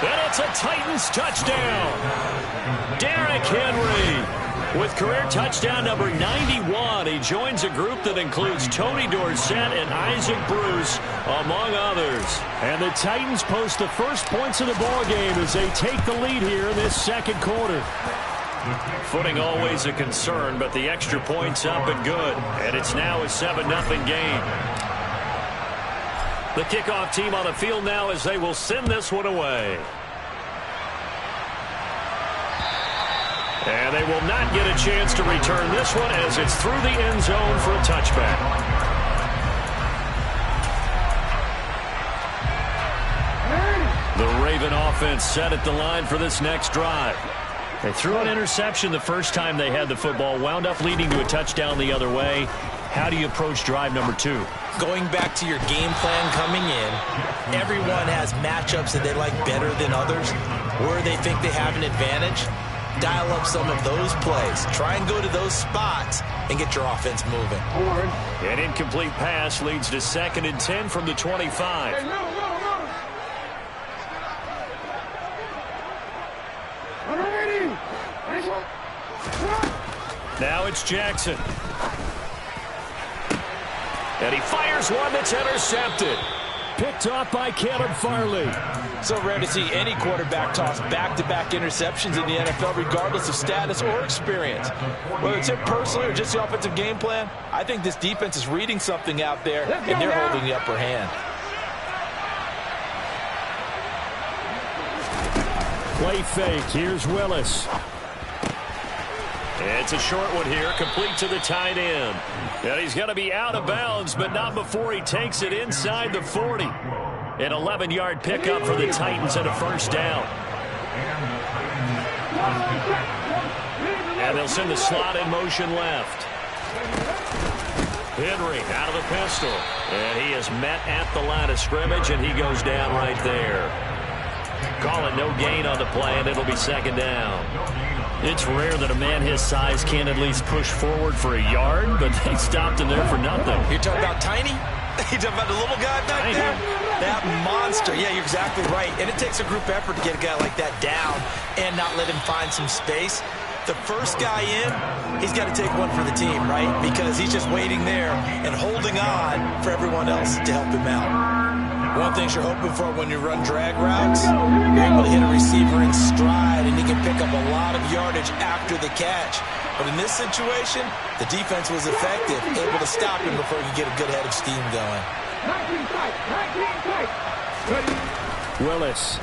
And it's a Titans touchdown. Derrick Henry with career touchdown number 91. He joins a group that includes Tony Dorsett and Isaac Bruce, among others. And the Titans post the first points of the ball game as they take the lead here in this 2nd quarter. Footing always a concern, but the extra point's up and good. And it's now a 7-0 game. The kickoff team on the field now as they will send this one away. And they will not get a chance to return this one as it's through the end zone for a touchback. The Raven offense set at the line for this next drive. They threw an interception the first time they had the football, wound up leading to a touchdown the other way. How do you approach drive number 2? Going back to your game plan coming in, everyone has matchups that they like better than others, where they think they have an advantage. Dial up some of those plays. Try and go to those spots and get your offense moving. An incomplete pass leads to 2nd and 10 from the 25. Now it's Jackson. And he fires one that's intercepted. Picked off by Caleb Farley. So rare to see any quarterback toss back-to-back interceptions in the NFL, regardless of status or experience. Whether it's him personally or just the offensive game plan, I think this defense is reading something out there, and they're holding the upper hand. Play fake. Here's Willis. It's a short one here, complete to the tight end. And he's going to be out of bounds, but not before he takes it inside the 40. An 11-yard pickup for the Titans and a first down. And they'll send the slot in motion left. Henry out of the pistol. And he is met at the line of scrimmage, and he goes down right there. Call it no gain on the play, and it'll be 2nd down. It's rare that a man his size can't at least push forward for a yard, but they stopped him there for nothing. You're talking about Tiny? You're talking about the little guy back there? That monster. Yeah, you're exactly right. And it takes a group effort to get a guy like that down and not let him find some space. The first guy in, he's got to take one for the team, right? Because he's just waiting there and holding on for everyone else to help him out. One thing you're hoping for when you run drag routes, you're able to hit a receiver in stride, and he can pick up a lot of yardage after the catch. But in this situation, the defense was effective, able to stop him before he could get a good head of steam going. 19 tight, 19 tight. Ready? Willis.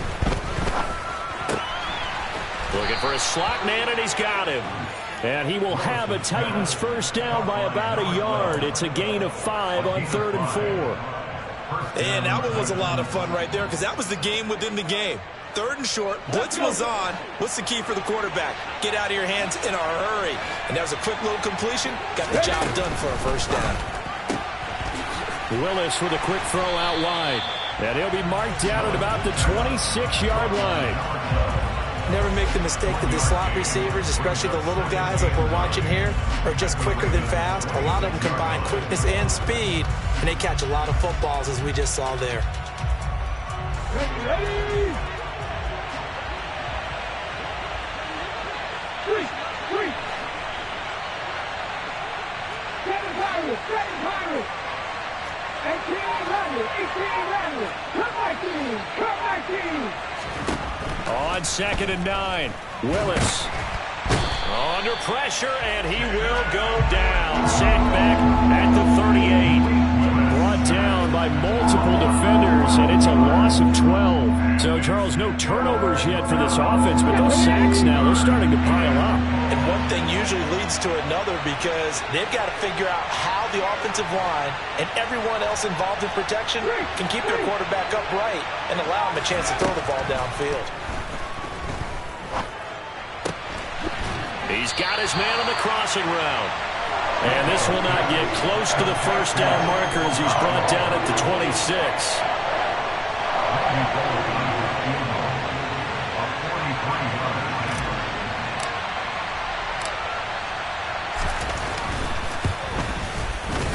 Looking for a slot man, and he's got him. And he will have a Titans first down by about a yard. It's a gain of 5 on 3rd and 4. And that one was a lot of fun right there because that was the game within the game. 3rd and short, blitz was on. What's the key for the quarterback? Get out of your hands in a hurry. And that was a quick little completion. Got the job done for a first down. Willis with a quick throw out wide. And he'll be marked down at about the 26-yard line. Never make the mistake that the slot receivers, especially the little guys like we're watching here, are just quicker than fast. A lot of them combine quickness and speed, and they catch a lot of footballs, as we just saw there. Ready? 3. 7 Pirates. 18 Come 19. On 2nd and 9, Willis. Under pressure, and he will go down. Sacked back at the 38. Brought down by multiple defenders, and it's a loss of 12. So, Charles, no turnovers yet for this offense, but those sacks now, they're starting to pile up. And one thing usually leads to another because they've got to figure out how the offensive line and everyone else involved in protection can keep their quarterback upright and allow him a chance to throw the ball downfield. He's got his man on the crossing route. And this will not get close to the first down marker as he's brought down at the 26.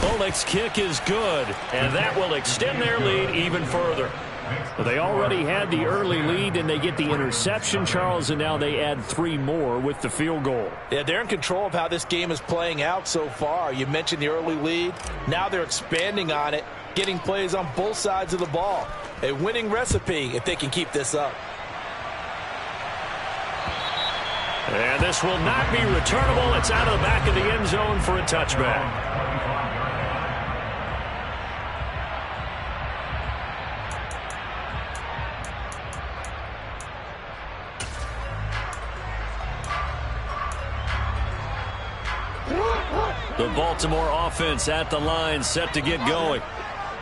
Bullock's kick is good, and that will extend their lead even further. Well, they already had the early lead, and they get the interception, Charles, and now they add 3 more with the field goal. Yeah, they're in control of how this game is playing out so far. You mentioned the early lead. Now they're expanding on it, getting plays on both sides of the ball. A winning recipe if they can keep this up. And this will not be returnable. It's out of the back of the end zone for a touchback. The Baltimore offense at the line, set to get going.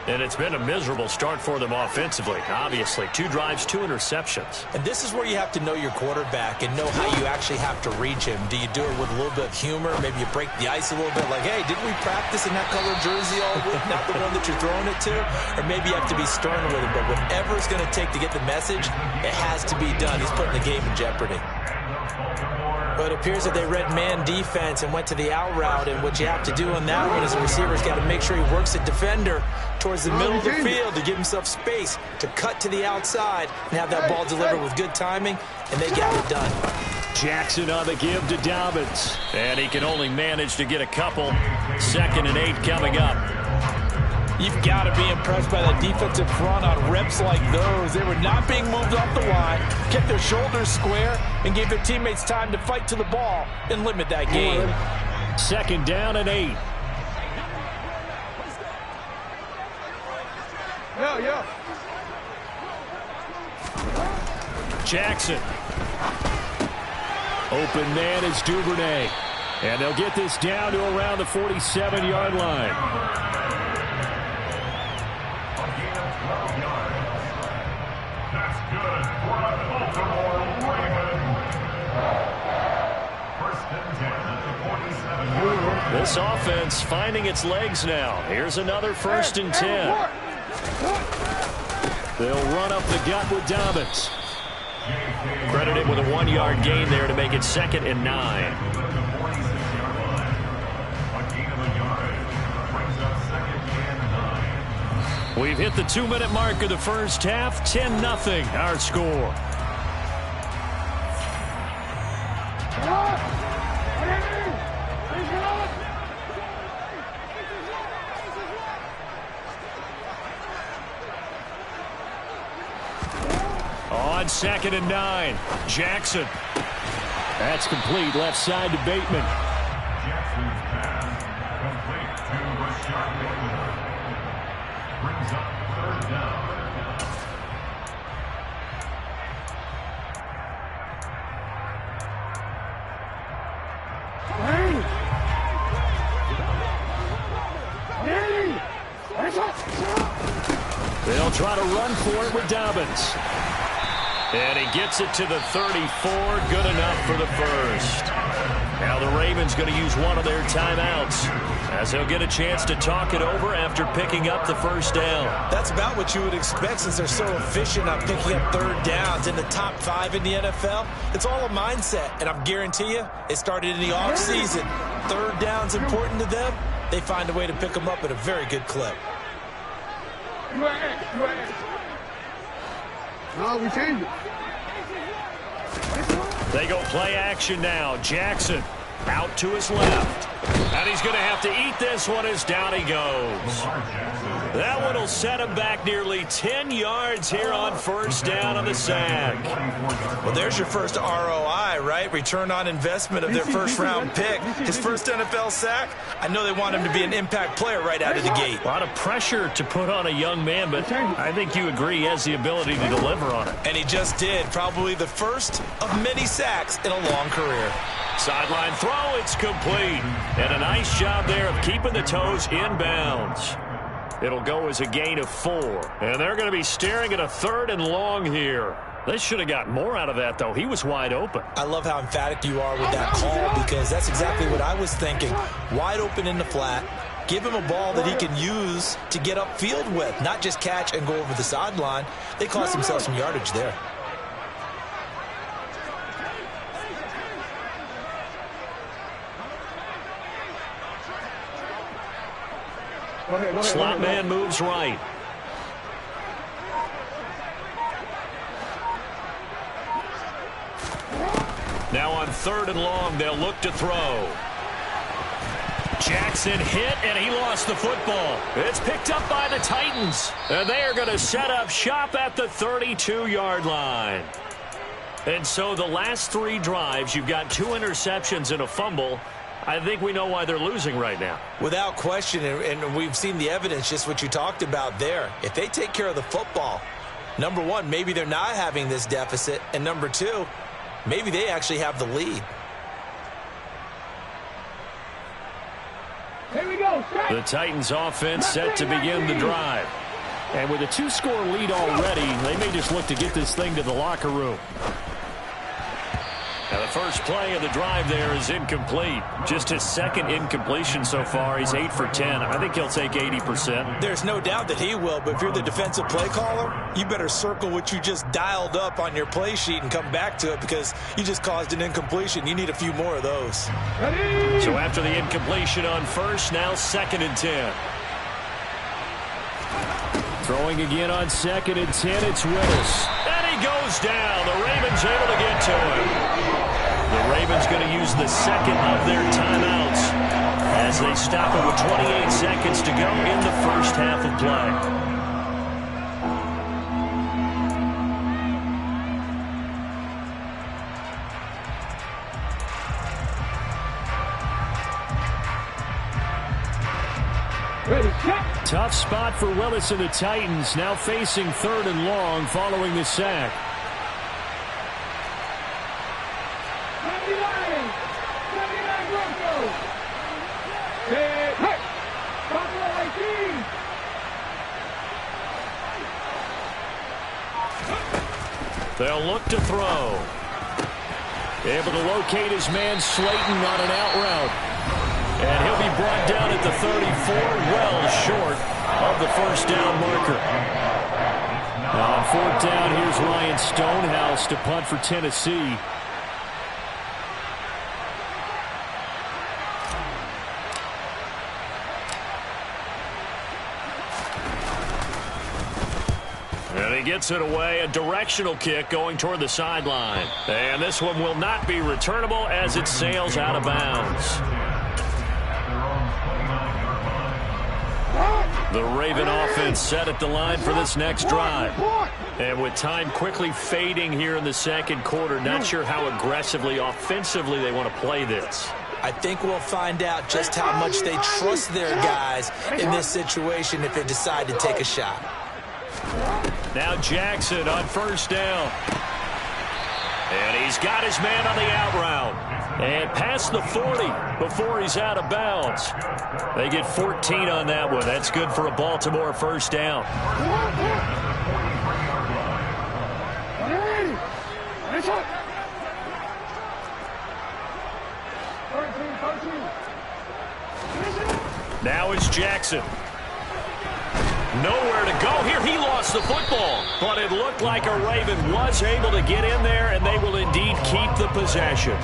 And it's been a miserable start for them offensively, obviously. 2 drives, 2 interceptions. And this is where you have to know your quarterback and know how you actually have to reach him. Do you do it with a little bit of humor? Maybe you break the ice a little bit, like, hey, didn't we practice in that color jersey all week, not the one that you're throwing it to? Or maybe you have to be stern with him. But whatever it's going to take to get the message, it has to be done. He's putting the game in jeopardy. But it appears that they read man defense and went to the out route. And what you have to do on that one is the receiver's got to make sure he works the defender towards the middle of the field to give himself space to cut to the outside and have that ball delivered with good timing, and they got it done. Jackson on the give to Dobbins. And he can only manage to get a couple. 2nd and 8 coming up. You've got to be impressed by the defensive front on reps like those. They were not being moved off the line, kept their shoulders square, and gave their teammates time to fight to the ball and limit that game. 2nd down and 8. Yeah. Jackson. Open man is Duvernay. And they'll get this down to around the 47-yard line. That's good for the Baltimore Ravens. 1st and 10 at the 47. This offense finding its legs now. Here's another 1st and 10. They'll run up the gut with Dobbins. Credited with a 1-yard gain there to make it 2nd and 9. We've hit the 2-minute mark of the first half. 10-0 our score. On 2nd and 9, Jackson. That's complete left side to Bateman. Jackson's pass complete to Rashard Bateman. Brings up 3rd down. They'll try to run for it with Dobbins. And he gets it to the 34. Good enough for the first. Now the Ravens going to use one of their timeouts as they'll get a chance to talk it over after picking up the first down. That's about what you would expect since they're so efficient on picking up 3rd downs in the top 5 in the NFL. It's all a mindset, and I guarantee you it started in the offseason. 3rd down's important to them. They find a way to pick them up at a very good clip. No, we changed it. They go play action now. Jackson out to his left. And he's going to have to eat this one as down he goes. That one will set him back nearly 10 yards here on 1st down on the sack. Well, there's your first ROI, right? Return on investment of their 1st-round pick. His first NFL sack. I know they want him to be an impact player right out of the gate. A lot of pressure to put on a young man, but I think you agree he has the ability to deliver on it. And he just did. Probably the first of many sacks in a long career. Sideline throw, it's complete. And a nice job there of keeping the toes inbounds. It'll go as a gain of 4. And they're going to be staring at a 3rd and long here. They should have got more out of that, though. He was wide open. I love how emphatic you are with that call because that's exactly what I was thinking. Wide open in the flat. Give him a ball that he can use to get upfield with, not just catch and go over the sideline. They cost themselves some yardage there. Slot man moves right. Now on 3rd and long, they'll look to throw. Jackson hit, and he lost the football. It's picked up by the Titans. And they are going to set up shop at the 32-yard line. And so the last 3 drives, you've got 2 interceptions and a fumble. I think we know why they're losing right now. Without question, and we've seen the evidence, just what you talked about there. If they take care of the football, number 1, maybe they're not having this deficit, and number 2, maybe they actually have the lead. Here we go. The Titans offense set to begin the drive. And with a 2-score lead already, they may just look to get this thing to the locker room. And the first play of the drive there is incomplete. Just his 2nd incompletion so far. He's 8 for 10. I think he'll take 80%. There's no doubt that he will, but if you're the defensive play caller, you better circle what you just dialed up on your play sheet and come back to it because you just caused an incompletion. You need a few more of those. So after the incompletion on 1st, now 2nd and 10. Throwing again on 2nd and 10, it's Willis. And he goes down. The Ravens able to get to him. The Ravens going to use the 2nd of their timeouts as they stop it with 28 seconds to go in the 1st half of play. Tough spot for Willis and the Titans, now facing 3rd and long following the sack. They'll look to throw. Able to locate his man Slayton on an out route. And he'll be brought down at the 34, well short of the 1st down marker. Now on 4th down, here's Ryan Stonehouse to punt for Tennessee. And he gets it away, a directional kick going toward the sideline. And this one will not be returnable as it sails out of bounds. The Raven offense set at the line for this next drive. And with time quickly fading here in the 2nd quarter, not sure how aggressively, offensively they want to play this. I think we'll find out just how much they trust their guys in this situation if they decide to take a shot. Now Jackson on first down. And he's got his man on the out route. And past the 40 before he's out of bounds. They get 14 on that one. That's good for a Baltimore first down. Now it's Jackson. Nowhere to go here. He lost the football, but it looked like a Raven was able to get in there, and they will indeed keep the possession.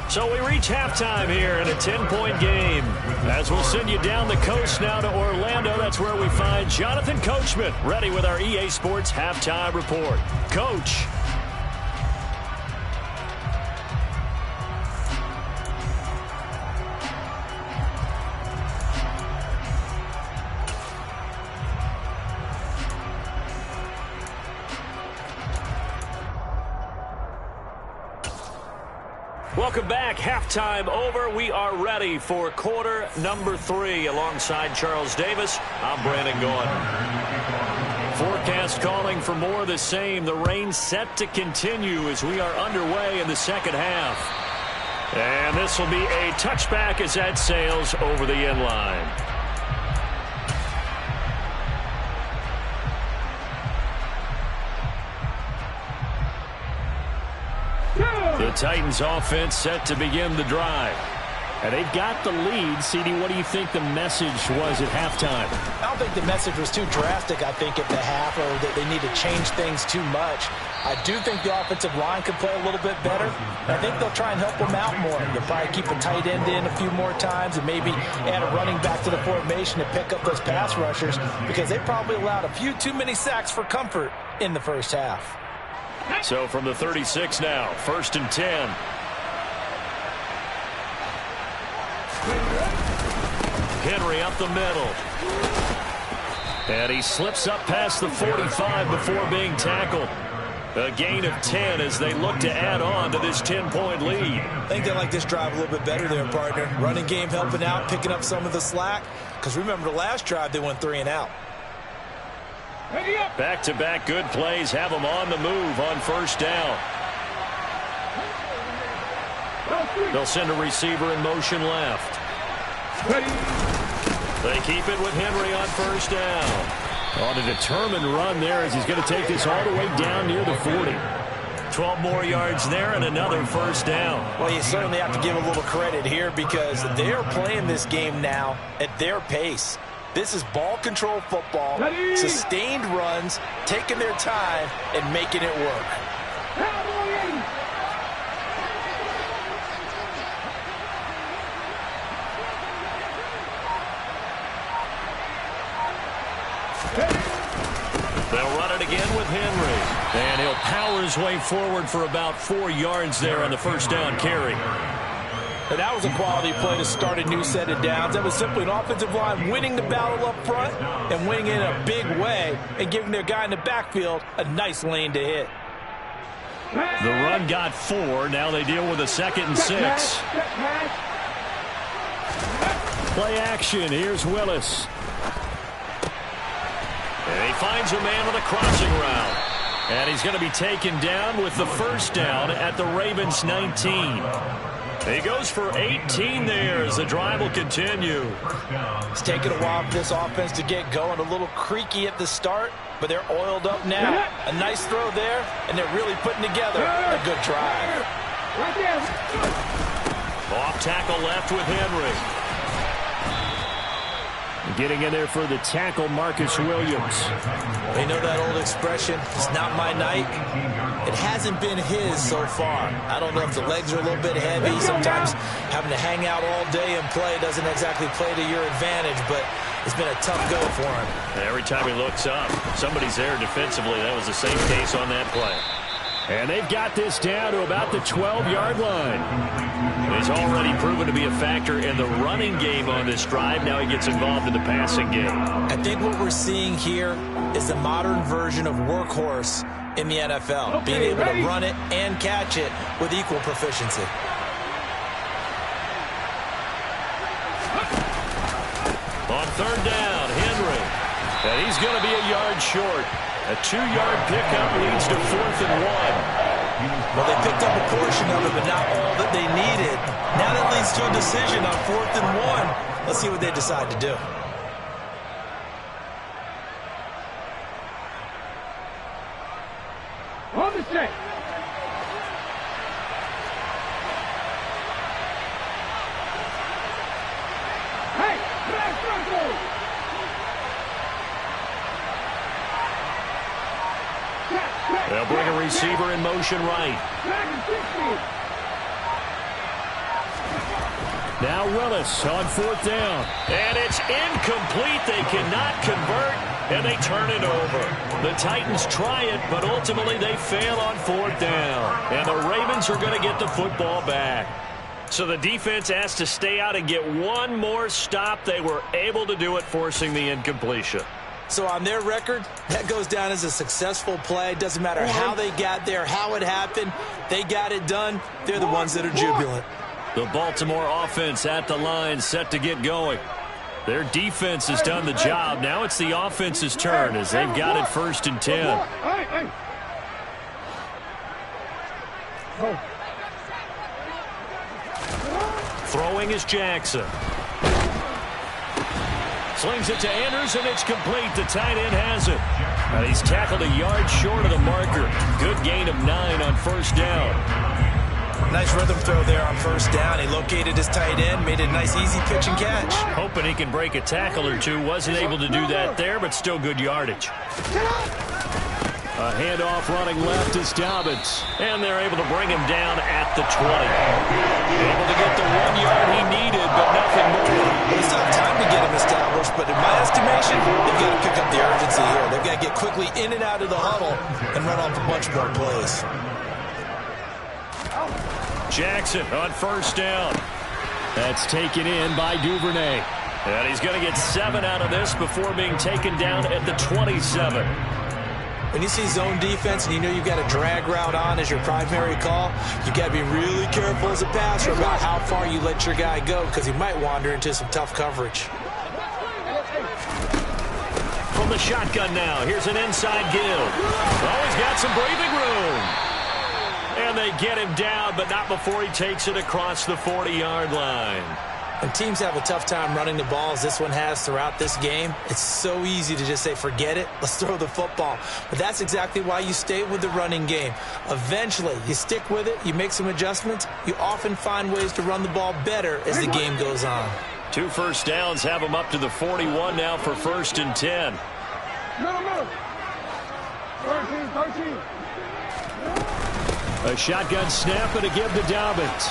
So we reach halftime here in a 10-point game. As we'll send you down the coast now to Orlando, that's where we find Jonathan Coachman ready with our EA Sports Halftime Report. Coach. Welcome back. Halftime over. We are ready for quarter number 3. Alongside Charles Davis, I'm Brandon Gaudin. Forecast calling for more of the same. The rain set to continue as we are underway in the second half. And this will be a touchback as that sails over the end line. The Titans offense set to begin the drive. And they've got the lead. CD, what do you think the message was at halftime? I don't think the message was too drastic, I think, at the half, or that they need to change things too much. I do think the offensive line could play a little bit better. I think they'll try and help them out more. They'll probably keep a tight end in a few more times and maybe add a running back to the formation to pick up those pass rushers, because they probably allowed a few too many sacks for comfort in the first half. So from the 36 now, 1st and 10. Henry up the middle. And he slips up past the 45 before being tackled. A gain of 10 as they look to add on to this 10-point lead. I think they like this drive a little bit better there, partner. Running game helping out, picking up some of the slack. Because remember, the last drive they went 3 and out. Back-to-back good plays have them on the move on first down. They'll send a receiver in motion left. They keep it with Henry on first down. On a determined run there as he's going to take this all the way down near the 40. 12 more yards there and another first down. Well, you certainly have to give a little credit here because they're playing this game now at their pace. This is ball control football, sustained runs, taking their time, and making it work. They'll run it again with Henry. And he'll power his way forward for about 4 yards there on the first down carry. And that was a quality play to start a new set of downs. That was simply an offensive line winning the battle up front and winning in a big way and giving their guy in the backfield a nice lane to hit. The run got 4. Now they deal with a 2nd and 6. Play action. Here's Willis. And he finds a man on a crossing route. And he's going to be taken down with the first down at the Ravens 19. He goes for 18 there as the drive will continue. It's taken a while for this offense to get going. A little creaky at the start, but they're oiled up now. A nice throw there, and they're really putting together a good drive. Off tackle left with Henry. Getting in there for the tackle, Marcus Williams. They know that old expression, it's not my night. It hasn't been his so far. I don't know if the legs are a little bit heavy. Sometimes having to hang out all day and play doesn't exactly play to your advantage, but it's been a tough go for him. Every time he looks up, somebody's there defensively. That was the same case on that play. And they've got this down to about the 12-yard line. He's already proven to be a factor in the running game on this drive. Now he gets involved in the passing game. I think what we're seeing here is the modern version of workhorse in the NFL, being able to run it and catch it with equal proficiency. On third down, Henry. And he's going to be a yard short. A 2-yard pickup leads to 4th and 1. Well, they picked up a portion of it, but not all that they needed. Now that leads to a decision on 4th and 1. Let's see what they decide to do. On the set. Hey, Black Franco. They'll bring a receiver in motion right. Now Willis on 4th down. And it's incomplete. They cannot convert, and they turn it over. The Titans try it, but ultimately they fail on 4th down. And the Ravens are going to get the football back. So the defense has to stay out and get one more stop. They were able to do it, forcing the incompletion. So on their record, that goes down as a successful play. Doesn't matter how they got there, how it happened. They got it done. They're the ones that are jubilant. The Baltimore offense at the line, set to get going. Their defense has done the job. Now it's the offense's turn as they've got it 1st and 10. Throwing is Jackson. Slings it to Andrews, and it's complete. The tight end has it. And he's tackled a yard short of the marker. Good gain of 9 on 1st down. Nice rhythm throw there on 1st down. He located his tight end, made a nice easy pitch and catch. Hoping he can break a tackle or two. Wasn't able to do that there, but still good yardage. A handoff running left is Dobbins. And they're able to bring him down at the 20. Able to get the 1 yard he needed, but nothing more. Well, it's not time to get him established, but in my estimation, they've got to pick up the urgency here. They've got to get quickly in and out of the huddle and run off a bunch more plays. Jackson on 1st down. That's taken in by Duvernay. And he's going to get 7 out of this before being taken down at the 27. When you see zone defense and you know you've got a drag route on as your primary call, you've got to be really careful as a passer about how far you let your guy go because he might wander into some tough coverage. From the shotgun now, here's an inside give. Oh, he's got some breathing room. And they get him down, but not before he takes it across the 40-yard line. When teams have a tough time running the ball, as this one has throughout this game, it's so easy to just say, forget it, let's throw the football. But that's exactly why you stay with the running game. Eventually, you stick with it, you make some adjustments, you often find ways to run the ball better as the game goes on. 2 first downs have him up to the 41 now for 1st and 10. No. 13. A shotgun snap and a give to Dobbins.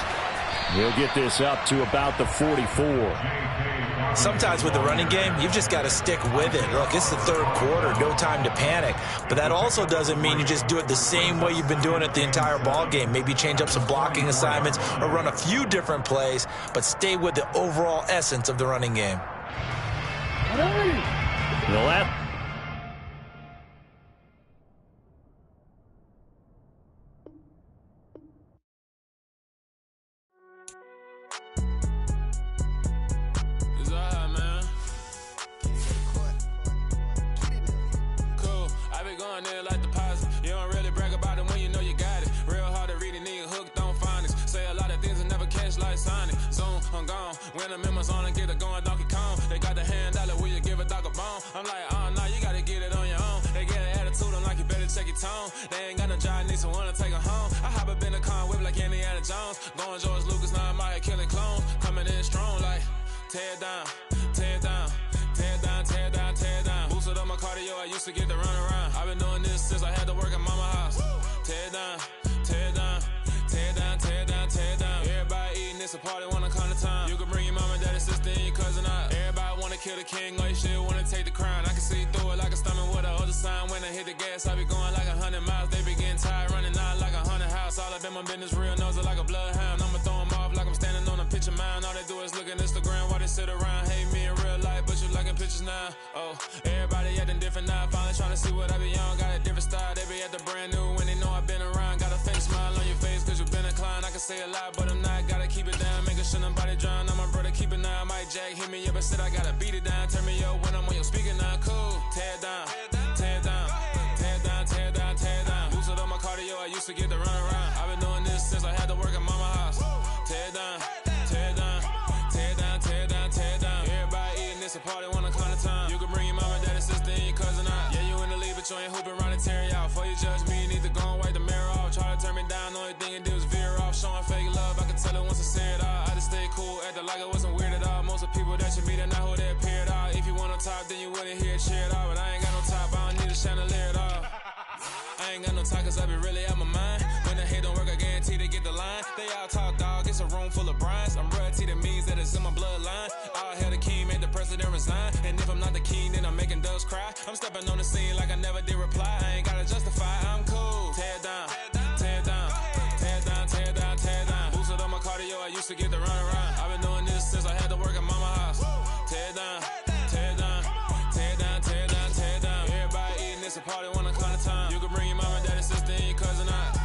He'll get this up to about the 44. Sometimes with the running game, you've just got to stick with it. Look, it's the 3rd quarter, no time to panic. But that also doesn't mean you just do it the same way you've been doing it the entire ball game. Maybe change up some blocking assignments or run a few different plays, but stay with the overall essence of the running game. When the members on and get it going Donkey Kong, they got the hand dollar, will you give a dog a bone? I'm like, oh no, you gotta get it on your own. They get an attitude, I'm like, you better check your tone. They ain't got no job, need someone to take her home. I hop up in the car, whip like Indiana Jones. Going George Lucas, now I'm out here killing clones. Coming in strong like, tear down, tear down, tear down, tear down, tear down. Boosted up my cardio, I used to get to run around. I've been doing this since I had to work at mama house. Tear down, tear down, tear down, tear down, tear down. Everybody eating, it's a party, wanna come to time. You can bring your mama, daddy, sister, and your cousin out. Everybody wanna kill the king, or you shit wanna take the crown. I can see through it like a stomach with a other sign. When I hit the gas, I be going like 100 miles. They be getting tired, running out like in my business, real nosy like a bloodhound. I'ma throw them off like I'm standing on a picture mound. All they do is look at Instagram while they sit around. Hate me in real life, but you liking pictures now. Oh, everybody acting different now. Finally trying to see what I be on. Got a different style, they be at the brand new when they know I've been around. Got a fake smile on your face cause you been inclined. I can say a lot, but I'm not. Gotta keep it down, making sure nobody drown. I'm my brother, keep it now. Mike Jack hit me up and said I gotta beat it down. Turn me up when I'm on your speaker now. Cool, tear it down, tear it down, tear it down, tear it down, tear it down. Boosted up my cardio, I used to get to run around. I've been doing this since I had to work at mama house. Tear it down, tear it down, tear it down, tear it down, tear it down. Everybody eating this a party one o'clock of time. You can bring your mama, daddy, sister, and your cousin out. Yeah, you in the league, but you ain't hooping around and tear out. Before you judge me, you need to go and wipe the mirror off. Try to turn me down, only thing it did was veer off. Showing fake love, I can tell it once I say it all. I just stay cool, acting like it wasn't weird at all. Most of the people that you meet are not who they appear at all. If you want on top, then you wouldn't hear it cheer at all. But I ain't got no top, I don't need a chandelier at all. I ain't got no talk cause I be really out my mind. When the head don't work, I guarantee to get the line. They all talk dog, it's a room full of brinds. I'm royalty, that means that it's in my bloodline. All hell the king, made the president resign. And if I'm not the king, then I'm making doves cry. I'm stepping on the scene like I never did reply. I ain't gotta justify, I'm cool. Tear it down, tear it down, tear it down, tear it down, tear it down. Boosted up my cardio, I used to get to run around. I've been doing this since I had to work at mama house. Tear it down, tear it down, tear it down, tear it down, tear it down. Everybody eating this a party one o'clock of time. You can bring your mama, daddy, sister, and your cousin out.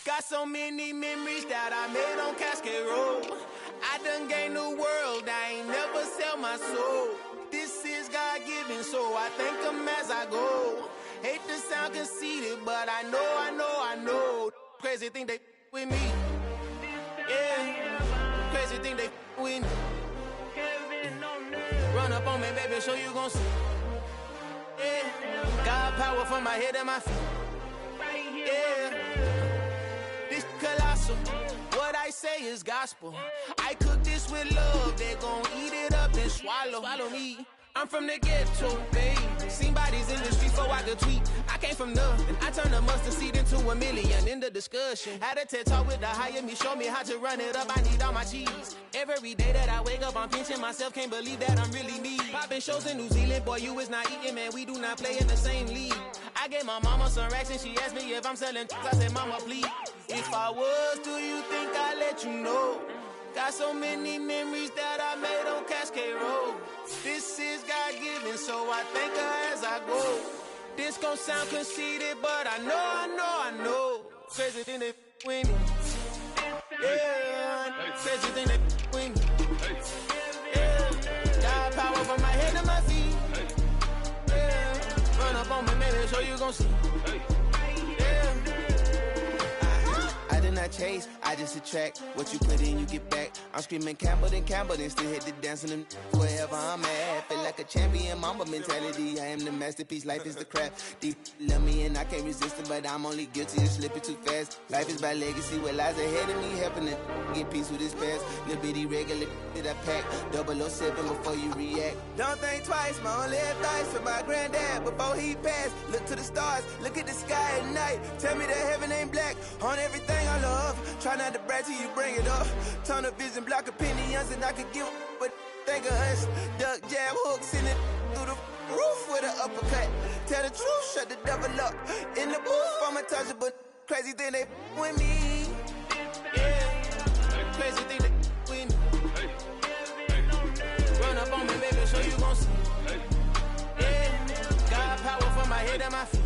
Got so many memories that I made on Cascade Road. I done gained the world, I ain't never sell my soul. This is God-given, so I thank him as I go. Hate to sound conceited, but I know. Crazy thing they with me. Yeah, crazy thing they with me. Run up on me, baby, show you gon' see. Yeah, got power from my head and my feet. Yeah. Colossal. What I say is gospel. I cook this with love. They gon' eat it up and swallow me. I'm from the ghetto, babe. Seen bodies in the streets before I could tweet. I came from nothing. I turned a mustard seed into a million. In the discussion, had a TED talk with the higher me. Show me how to run it up. I need all my cheese. Every day that I wake up, I'm pinching myself. Can't believe that I'm really me. Popping shows in New Zealand, boy, you is not eating, man. We do not play in the same league. I gave my mama some racks and she asked me if I'm selling. I said, mama, please. If I was, do you think I'd let you know? Got so many memories that I made on Cascade Road. This is God-given, so I thank her as I go. This gon' sound conceited, but I know. Crazy thing they with me. Yeah, crazy thing they with me. Yeah, got power from my head to my feet. Yeah, run up on me, maybe so you gon' see. I chase, I just attract what you put in, you get back. I'm screaming Campbell, then still hit the dance on them wherever I'm at. Feel like a champion, mamba mentality. I am the masterpiece, life is the crap. Deep love me and I can't resist it, but I'm only guilty of slipping too fast. Life is by legacy, what lies ahead of me, helping to get peace with this past. Little bitty regular that I pack, 007 before you react. Don't think twice, my only advice for my granddad before he passed. Look to the stars, look at the sky at night. Tell me that heaven ain't black on everything I love. Try not to brag till you bring it up. Tunnel vision, block opinions, and I could give but think of us. Duck jab hooks in it through the roof with an uppercut. Tell the truth, shut the devil up. In the booth, I'm untouchable. Crazy thing they with me. Yeah, crazy thing they with me. Run up on me, baby, so you gon' see. Yeah, got power from my head and my feet.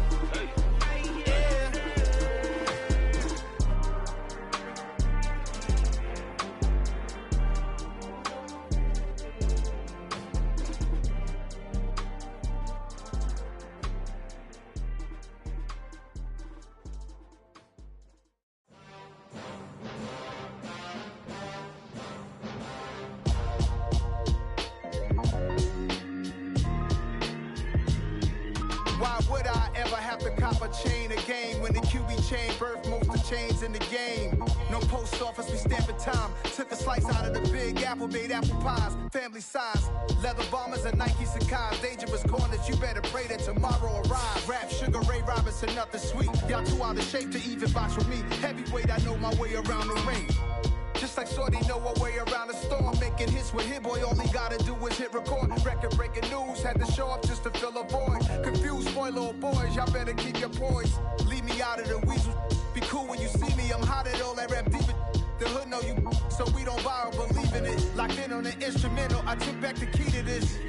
chain of game. When the QB chain birthed most of chains in the game. No post office, we stamping time. Took a slice out of the big apple, made apple pies. Family size, leather bombers and Nike Sacai's. Dangerous corners, you better pray that tomorrow arrives. Rap, Sugar Ray Robinson, nothing sweet. Y'all too out of shape to even box with me. Heavyweight, I know my way around the ring. Just like Shorty know her way around the storm. Making hits with Hit Boy, all he gotta do is hit record. Record breaking news, had to show up just to fill a void. Confused boy, little boys, y'all better keep your poise. Leave me out of the weasel. Be cool when you see me, I'm hot at all that rap deep. The hood know you, so we don't borrow, believe in it. Locked in on the instrumental, I took back the key to this.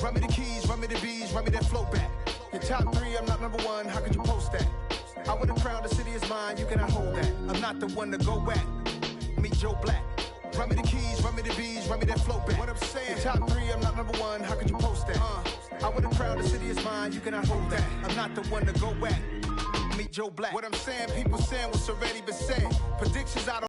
Run me the keys, run me the bees, run me that flow back. Your top 3, I'm not number 1, how could you post that? I would have crowned the city is mine, you cannot hold that. I'm not the one to go back. Meet Joe Black. Run me the keys, run me the bees, run me that flow back. What I'm saying, your top 3, I'm not number 1, how could you post that? I would have crowned the city is mine, you cannot hold that. I'm not the one to go back. Meet Joe Black. What I'm saying, people saying what's already been said. Predictions out of